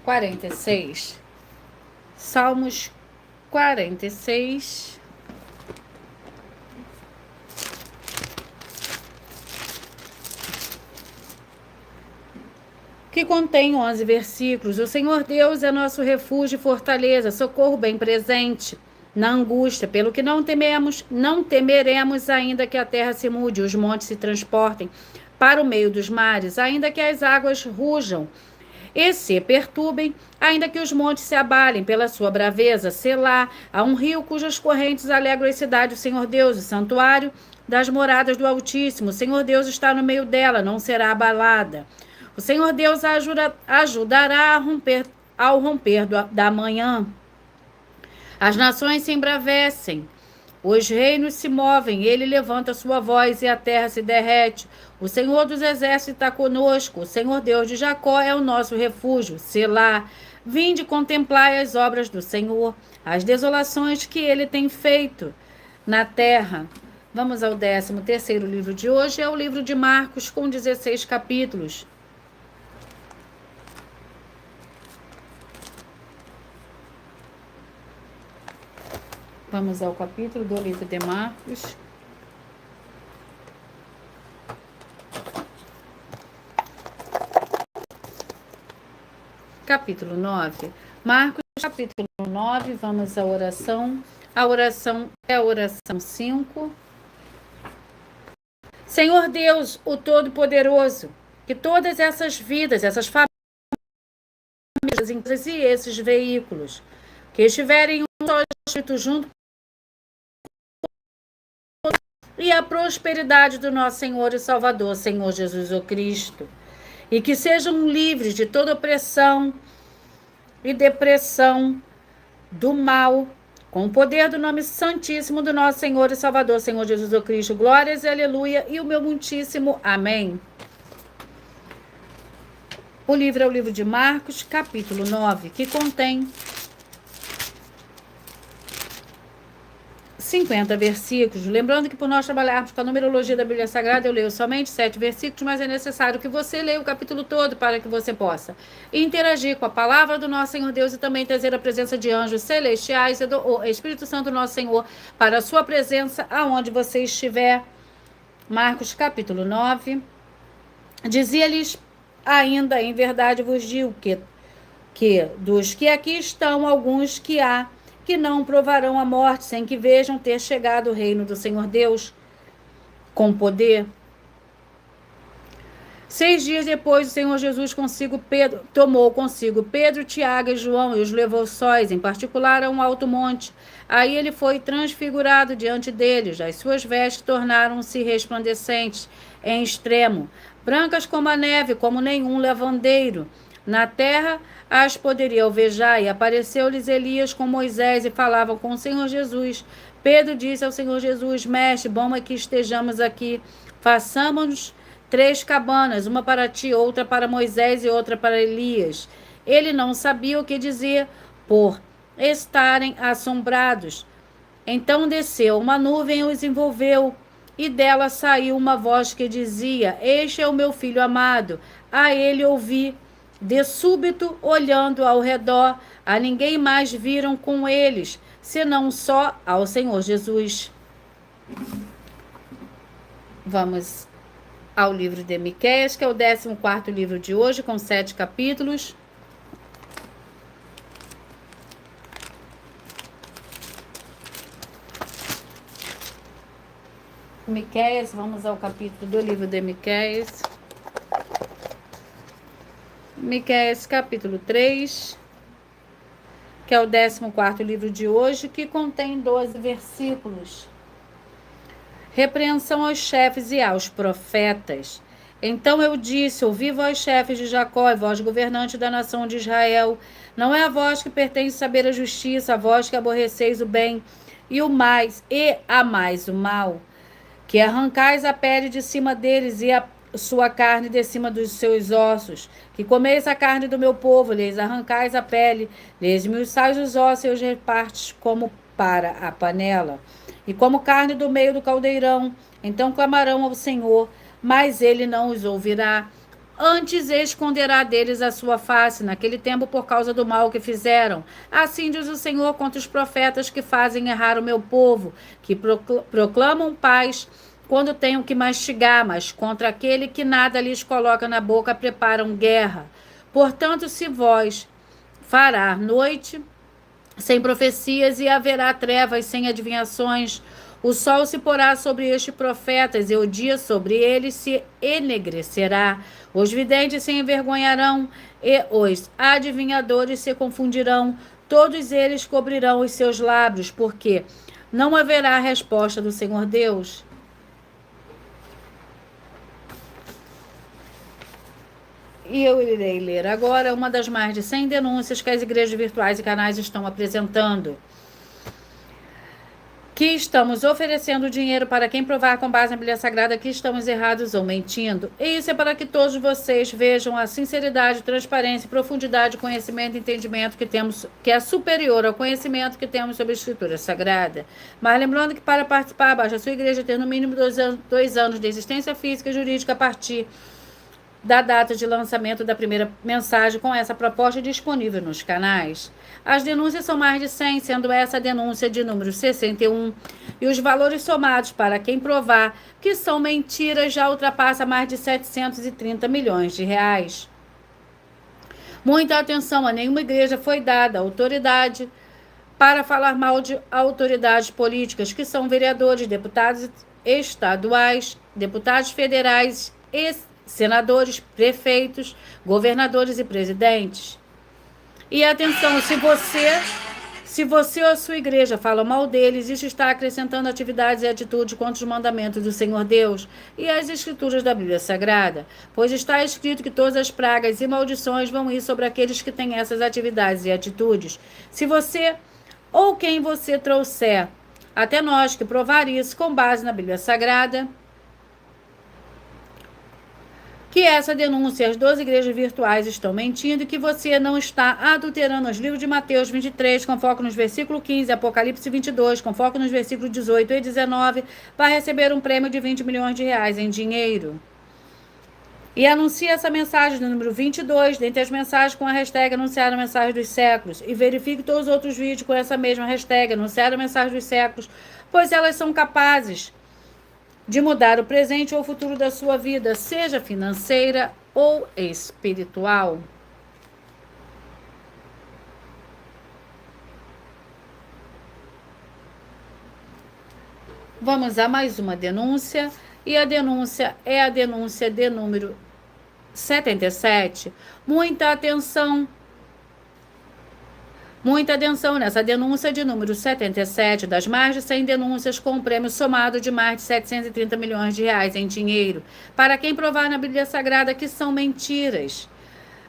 46. Salmos 46. Que contém 11 versículos. O Senhor Deus é nosso refúgio e fortaleza, socorro bem presente na angústia, pelo que não temeremos, ainda que a terra se mude, os montes se transportem para o meio dos mares, ainda que as águas rujam e se perturbem, ainda que os montes se abalem pela sua braveza. Selá, há um rio cujas correntes alegram a cidade, o Senhor Deus, o santuário das moradas do Altíssimo. O Senhor Deus está no meio dela, não será abalada. O Senhor Deus a ajudará ao romper da manhã. As nações se embravecem, os reinos se movem, ele levanta sua voz e a terra se derrete. O Senhor dos exércitos está conosco, o Senhor Deus de Jacó é o nosso refúgio. Selá, vinde contemplai as obras do Senhor, as desolações que ele tem feito na terra. Vamos ao 13º livro de hoje, é o livro de Marcos, com 16 capítulos. Vamos ao capítulo do livro de Marcos. Capítulo 9. Marcos, capítulo 9, vamos à oração. A oração é a oração 5. Senhor Deus, o Todo-Poderoso, que todas essas vidas, essas famílias e esses veículos, que estiverem um só espírito junto, e a prosperidade do nosso Senhor e Salvador, Senhor Jesus o Cristo, e que sejam livres de toda opressão e depressão do mal, com o poder do nome santíssimo do nosso Senhor e Salvador, Senhor Jesus o Cristo. Glórias e aleluia, e o meu muitíssimo amém. O livro é o livro de Marcos, capítulo 9, que contém 50 versículos. Lembrando que por nós trabalharmos com a numerologia da Bíblia Sagrada, eu leio somente 7 versículos, mas é necessário que você leia o capítulo todo para que você possa interagir com a palavra do nosso Senhor Deus e também trazer a presença de anjos celestiais e do Espírito Santo do nosso Senhor para a sua presença aonde você estiver. Marcos capítulo 9. Dizia-lhes ainda, em verdade vos digo que dos que aqui estão, alguns que há que não provarão a morte, sem que vejam ter chegado o reino do Senhor Deus com poder. 6 dias depois, o Senhor Jesus tomou consigo Pedro, Tiago e João e os levou sós, em particular a um alto monte. Aí ele foi transfigurado diante deles. As suas vestes tornaram-se resplandecentes em extremo, brancas como a neve, como nenhum lavandeiro. Na terra as poderia alvejar, e apareceu-lhes Elias com Moisés e falavam com o Senhor Jesus. Pedro disse ao Senhor Jesus: Mestre, bom é que estejamos aqui. Façamos 3 cabanas, uma para ti, outra para Moisés e outra para Elias. Ele não sabia o que dizer, por estarem assombrados. Então desceu uma nuvem e os envolveu, e dela saiu uma voz que dizia: Este é o meu filho amado, a ele ouvi. De súbito, olhando ao redor, a ninguém mais viram com eles, senão só ao Senhor Jesus. Vamos ao livro de Miqueias, que é o 14º livro de hoje, com 7 capítulos. Miqueias, vamos ao capítulo do livro de Miqueias. Miqueias, capítulo 3, que é o 14º livro de hoje, que contém 12 versículos. Repreensão aos chefes e aos profetas. Então eu disse: ouvi vós, chefes de Jacó, e vós, governantes da nação de Israel. Não é a vós que pertence saber a justiça, a vós que aborreceis o bem e amais o mal, que arrancais a pele de cima deles e a sua carne de cima dos seus ossos, que comeis a carne do meu povo, lhes arrancais a pele, lhes esmiuçais os ossos e os repartes como para a panela, e como carne do meio do caldeirão. Então clamarão ao Senhor, mas ele não os ouvirá. Antes esconderá deles a sua face naquele tempo por causa do mal que fizeram. Assim diz o Senhor contra os profetas que fazem errar o meu povo, que proclamam paz quando tenham que mastigar, mas contra aquele que nada lhes coloca na boca preparam guerra. Portanto, se vós fará noite sem profecias e haverá trevas sem adivinhações, o sol se porá sobre estes profetas e o dia sobre eles se enegrecerá. Os videntes se envergonharão e os adivinhadores se confundirão. Todos eles cobrirão os seus lábios, porque não haverá resposta do Senhor Deus. E eu irei ler agora uma das mais de 100 denúncias que as igrejas virtuais e canais estão apresentando. que estamos oferecendo dinheiro para quem provar com base na Bíblia Sagrada que estamos errados ou mentindo. E isso é para que todos vocês vejam a sinceridade, transparência, profundidade, conhecimento e entendimento que temos, que é superior ao conhecimento que temos sobre a Escritura Sagrada. Mas lembrando que para participar, basta a sua igreja ter no mínimo 2 anos de existência física e jurídica a partir da data de lançamento da primeira mensagem com essa proposta disponível nos canais. As denúncias são mais de 100, sendo essa a denúncia de número 61, e os valores somados para quem provar que são mentiras já ultrapassa mais de 730 milhões de reais. Muita atenção, a nenhuma igreja foi dada autoridade para falar mal de autoridades políticas, que são vereadores, deputados estaduais, deputados federais e senadores, prefeitos, governadores e presidentes. E atenção, se você ou a sua igreja fala mal deles, isso está acrescentando atividades e atitudes contra os mandamentos do Senhor Deus e as escrituras da Bíblia Sagrada, pois está escrito que todas as pragas e maldições vão ir sobre aqueles que têm essas atividades e atitudes. Se você ou quem você trouxer até nós que provar isso com base na Bíblia Sagrada, que essa denúncia, as 12 igrejas virtuais estão mentindo e que você não está adulterando os livros de Mateus 23, com foco nos versículos 15, Apocalipse 22, com foco nos versículos 18 e 19, vai receber um prêmio de 20 milhões de reais em dinheiro. E anuncie essa mensagem no número 22, dentre as mensagens com a hashtag anunciar a mensagem dos séculos, e verifique todos os outros vídeos com essa mesma hashtag anunciar a mensagem dos séculos, pois elas são capazes de mudar o presente ou o futuro da sua vida, seja financeira ou espiritual. Vamos a mais uma denúncia, e a denúncia é a denúncia de número 77. Muita atenção nessa denúncia de número 77, das mais de 100 denúncias com um prêmio somado de mais de 730 milhões de reais em dinheiro, para quem provar na Bíblia Sagrada que são mentiras.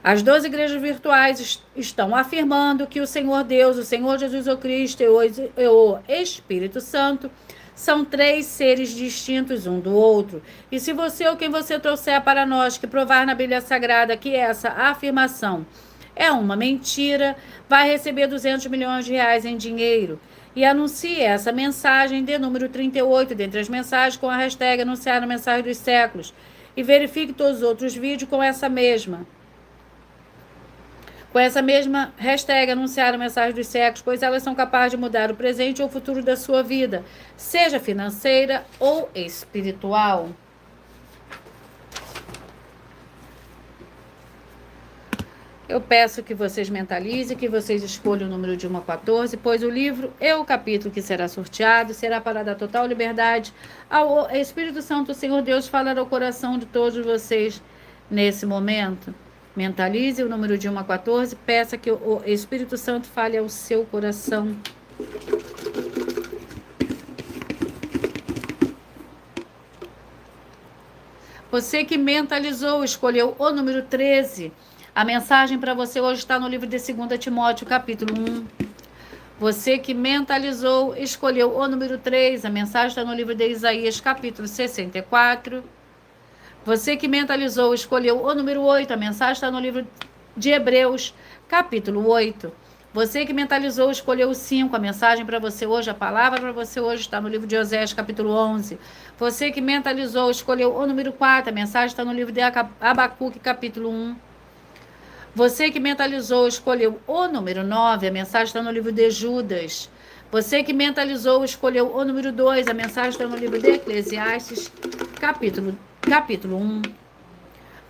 As 12 igrejas virtuais estão afirmando que o Senhor Deus, o Senhor Jesus o Cristo e o Espírito Santo são 3 seres distintos um do outro. E se você ou quem você trouxer para nós que provar na Bíblia Sagrada que essa afirmação é uma mentira, vai receber 200 milhões de reais em dinheiro. E anuncie essa mensagem de número 38, dentre as mensagens com a hashtag anunciar a mensagem dos séculos. E verifique todos os outros vídeos com essa mesma hashtag anunciar a mensagem dos séculos, pois elas são capazes de mudar o presente ou o futuro da sua vida, seja financeira ou espiritual. Eu peço que vocês mentalizem, que vocês escolham o número de 1 a 14, pois o livro e o capítulo que será sorteado será para dar total liberdade ao Espírito Santo, o Senhor Deus, falar ao coração de todos vocês nesse momento. Mentalize o número de 1 a 14, peça que o Espírito Santo fale ao seu coração. Você que mentalizou, escolheu o número 13. A mensagem para você hoje está no livro de 2 Timóteo, capítulo 1. Você que mentalizou, escolheu o número 3. A mensagem está no livro de Isaías, capítulo 64. Você que mentalizou, escolheu o número 8. A mensagem está no livro de Hebreus, capítulo 8. Você que mentalizou, escolheu o 5. A mensagem para você hoje, a palavra para você hoje está no livro de Oséias, capítulo 11. Você que mentalizou, escolheu o número 4. A mensagem está no livro de Abacuque, capítulo 1. Você que mentalizou, escolheu o número 9, a mensagem está no livro de Judas. Você que mentalizou, escolheu o número 2, a mensagem está no livro de Eclesiastes, capítulo 1.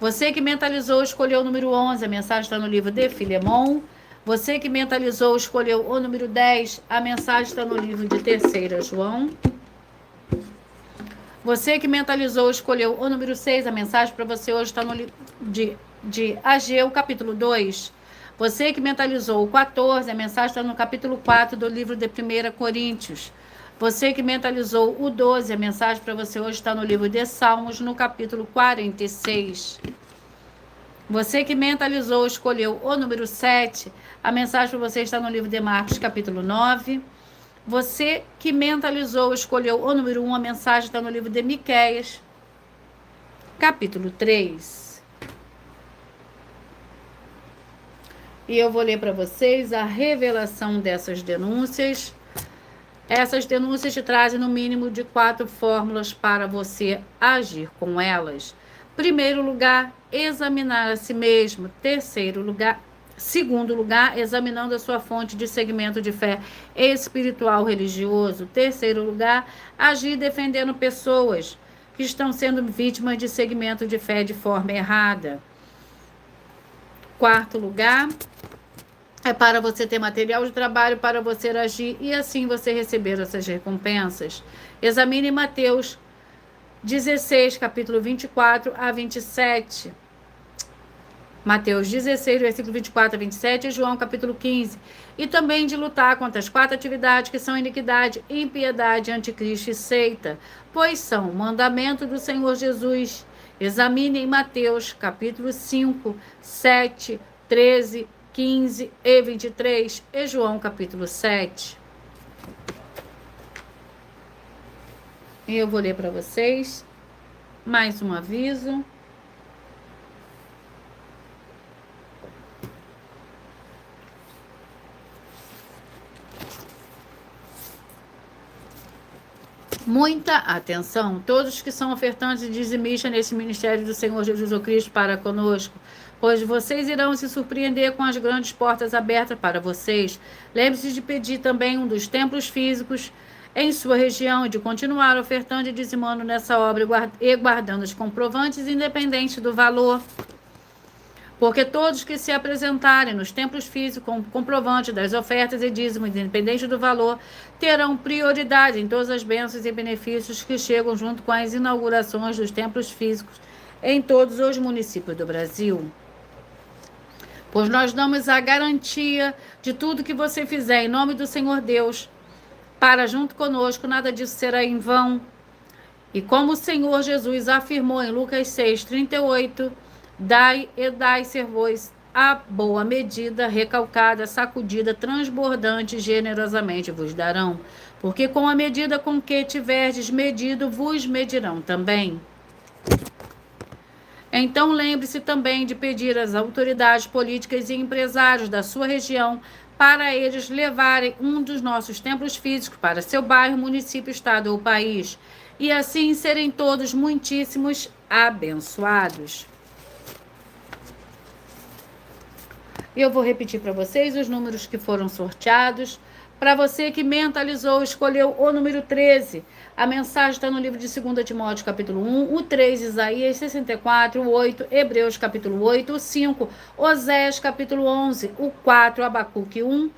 Você que mentalizou, escolheu o número 11, a mensagem está no livro de Filemão. Você que mentalizou, escolheu o número 10, a mensagem está no livro de 3 João. Você que mentalizou, escolheu o número 6, a mensagem para você hoje está no livro de Ageu, capítulo 2. Você que mentalizou o 14, a mensagem está no capítulo 4 do livro de 1 Coríntios. Você que mentalizou o 12, a mensagem para você hoje está no livro de Salmos, no capítulo 46. Você que mentalizou, escolheu o número 7, a mensagem para você está no livro de Marcos, capítulo 9. Você que mentalizou, escolheu o número 1, a mensagem está no livro de Miqueias, capítulo 3. E eu vou ler para vocês a revelação dessas denúncias. Essas denúncias te trazem no mínimo de 4 fórmulas para você agir com elas. Primeiro lugar, examinar a si mesmo. Segundo lugar, examinando a sua fonte de segmento de fé espiritual religioso. Terceiro lugar, agir defendendo pessoas que estão sendo vítimas de segmento de fé de forma errada. Quarto lugar, é para você ter material de trabalho para você agir e assim você receber essas recompensas. Examine Mateus 16, capítulo 24 a 27. Mateus 16, versículo 24 a 27 e João capítulo 15. E também de lutar contra as 4 atividades que são iniquidade, impiedade, anticristo e seita, pois são mandamento do Senhor Jesus. Examine em Mateus capítulo 5, 7, 13, 15 e 23 e João capítulo 7. E eu vou ler para vocês mais um aviso. Muita atenção, todos que são ofertantes e dizimistas nesse ministério do Senhor Jesus Cristo para conosco, pois vocês irão se surpreender com as grandes portas abertas para vocês. Lembre-se de pedir também um dos templos físicos em sua região e de continuar ofertando e dizimando nessa obra e guardando os comprovantes independente do valor. Porque todos que se apresentarem nos templos físicos com comprovante das ofertas e dízimos, independente do valor, terão prioridade em todas as bênçãos e benefícios que chegam junto com as inaugurações dos templos físicos em todos os municípios do Brasil. Pois nós damos a garantia de tudo que você fizer em nome do Senhor Deus, para junto conosco, nada disso será em vão. E como o Senhor Jesus afirmou em Lucas 6:38, dai e dai-ser-vos a boa medida, recalcada, sacudida, transbordante, generosamente vos darão. Porque com a medida com que tiverdes medido, vos medirão também. Então lembre-se também de pedir às autoridades políticas e empresários da sua região para eles levarem um dos nossos templos físicos para seu bairro, município, estado ou país. E assim serem todos muitíssimos abençoados. Eu vou repetir para vocês os números que foram sorteados. Para você que mentalizou, escolheu o número 13. A mensagem está no livro de 2 Timóteo, capítulo 1, o 3, Isaías 64, o 8, Hebreus, capítulo 8, o 5, Oséias, capítulo 11, o 4, Abacuque 1,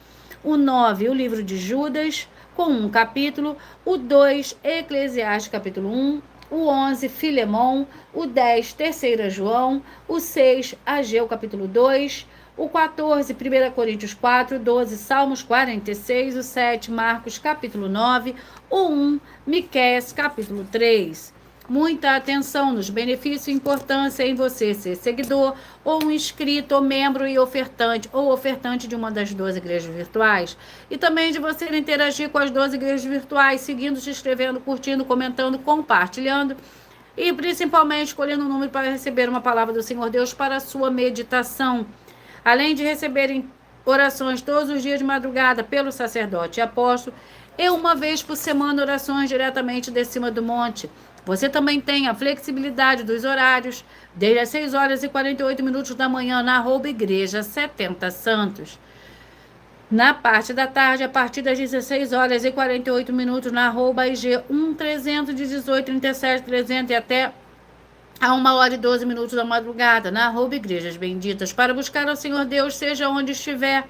o 9, o livro de Judas, com um capítulo, o 2, Eclesiastes, capítulo 1, o 11, Filemão, o 10, 3 João, o 6, Ageu, capítulo 2, o 14, 1 Coríntios 4, 12, Salmos 46, o 7, Marcos, capítulo 9, o 1, Miqueias, capítulo 3. Muita atenção nos benefícios e importância em você ser seguidor, ou um inscrito, ou membro e ofertante, ou ofertante de uma das 12 igrejas virtuais. E também de você interagir com as 12 igrejas virtuais, seguindo, se inscrevendo, curtindo, comentando, compartilhando. E principalmente escolhendo um número para receber uma palavra do Senhor Deus para a sua meditação. Além de receberem orações todos os dias de madrugada pelo sacerdote e apóstolo, e uma vez por semana orações diretamente de cima do monte. Você também tem a flexibilidade dos horários, desde as 6 horas e 48 minutos da manhã na @igreja 70 Santos. Na parte da tarde, a partir das 16 horas e 48 minutos na @IG 1300 18 37 300 e até a 1h12 da madrugada, na @Igrejas Benditas, para buscar ao Senhor Deus, seja onde estiver,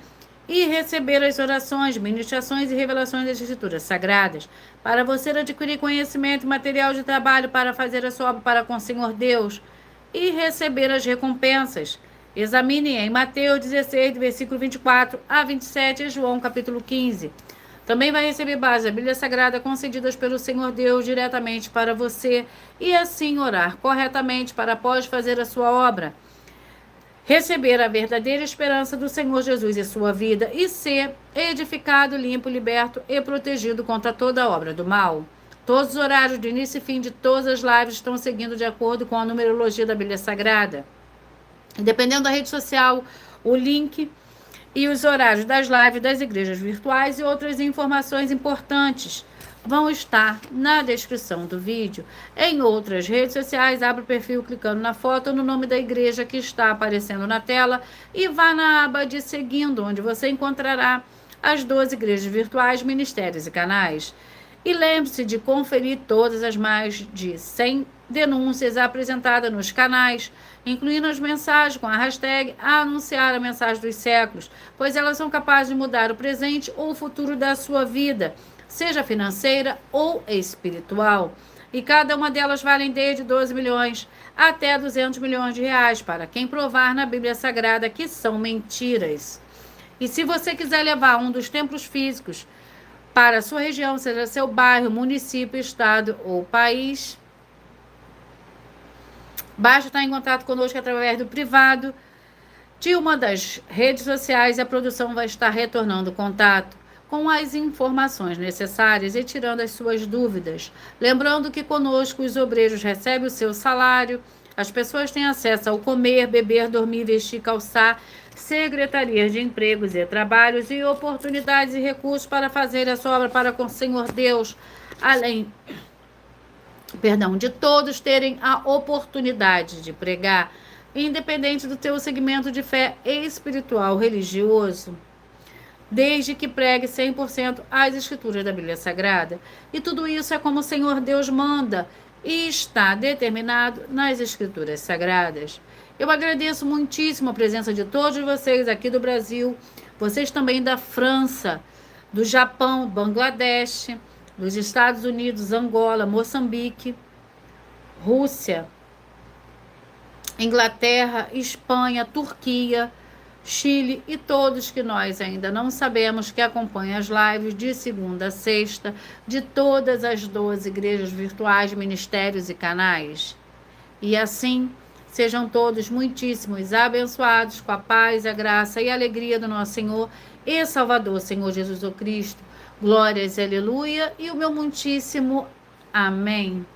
e receber as orações, ministrações e revelações das Escrituras Sagradas, para você adquirir conhecimento e material de trabalho para fazer a sua obra para com o Senhor Deus, e receber as recompensas. Examine em Mateus 16, versículo 24 a 27, e João capítulo 15. Também vai receber bases da Bíblia Sagrada concedidas pelo Senhor Deus diretamente para você e assim orar corretamente para após fazer a sua obra. receber a verdadeira esperança do Senhor Jesus em sua vida e ser edificado, limpo, liberto e protegido contra toda obra do mal. Todos os horários de início e fim de todas as lives estão seguindo de acordo com a numerologia da Bíblia Sagrada. Dependendo da rede social, o link e os horários das lives das igrejas virtuais e outras informações importantes vão estar na descrição do vídeo. Em outras redes sociais, abra o perfil clicando na foto ou no nome da igreja que está aparecendo na tela e vá na aba de seguindo, onde você encontrará as 12 igrejas virtuais, ministérios e canais. E lembre-se de conferir todas as mais de 100 denúncias apresentadas nos canais, incluindo as mensagens com a hashtag anunciar a mensagem dos séculos, pois elas são capazes de mudar o presente ou o futuro da sua vida, seja financeira ou espiritual. E cada uma delas vale desde 12 milhões até 200 milhões de reais, para quem provar na Bíblia Sagrada que são mentiras. E se você quiser levar um dos templos físicos para a sua região, seja seu bairro, município, estado ou país, basta estar em contato conosco através do privado de uma das redes sociais e a produção vai estar retornando contato com as informações necessárias e tirando as suas dúvidas. Lembrando que conosco os obreiros recebem o seu salário, as pessoas têm acesso ao comer, beber, dormir, vestir, calçar, secretarias de empregos e trabalhos e oportunidades e recursos para fazer a sua obra para com o Senhor Deus, além de todos terem a oportunidade de pregar, independente do teu segmento de fé espiritual religioso, desde que pregue 100% as escrituras da Bíblia Sagrada. E tudo isso é como o Senhor Deus manda e está determinado nas escrituras sagradas. Eu agradeço muitíssimo a presença de todos vocês aqui do Brasil, vocês também da França, do Japão, Bangladesh, dos Estados Unidos, Angola, Moçambique, Rússia, Inglaterra, Espanha, Turquia, Chile e todos que nós ainda não sabemos que acompanham as lives de segunda a sexta de todas as 12 igrejas virtuais, ministérios e canais. E assim, sejam todos muitíssimos abençoados com a paz, a graça e a alegria do nosso Senhor e Salvador, Senhor Jesus Cristo. Glórias, aleluia, e o meu muitíssimo amém.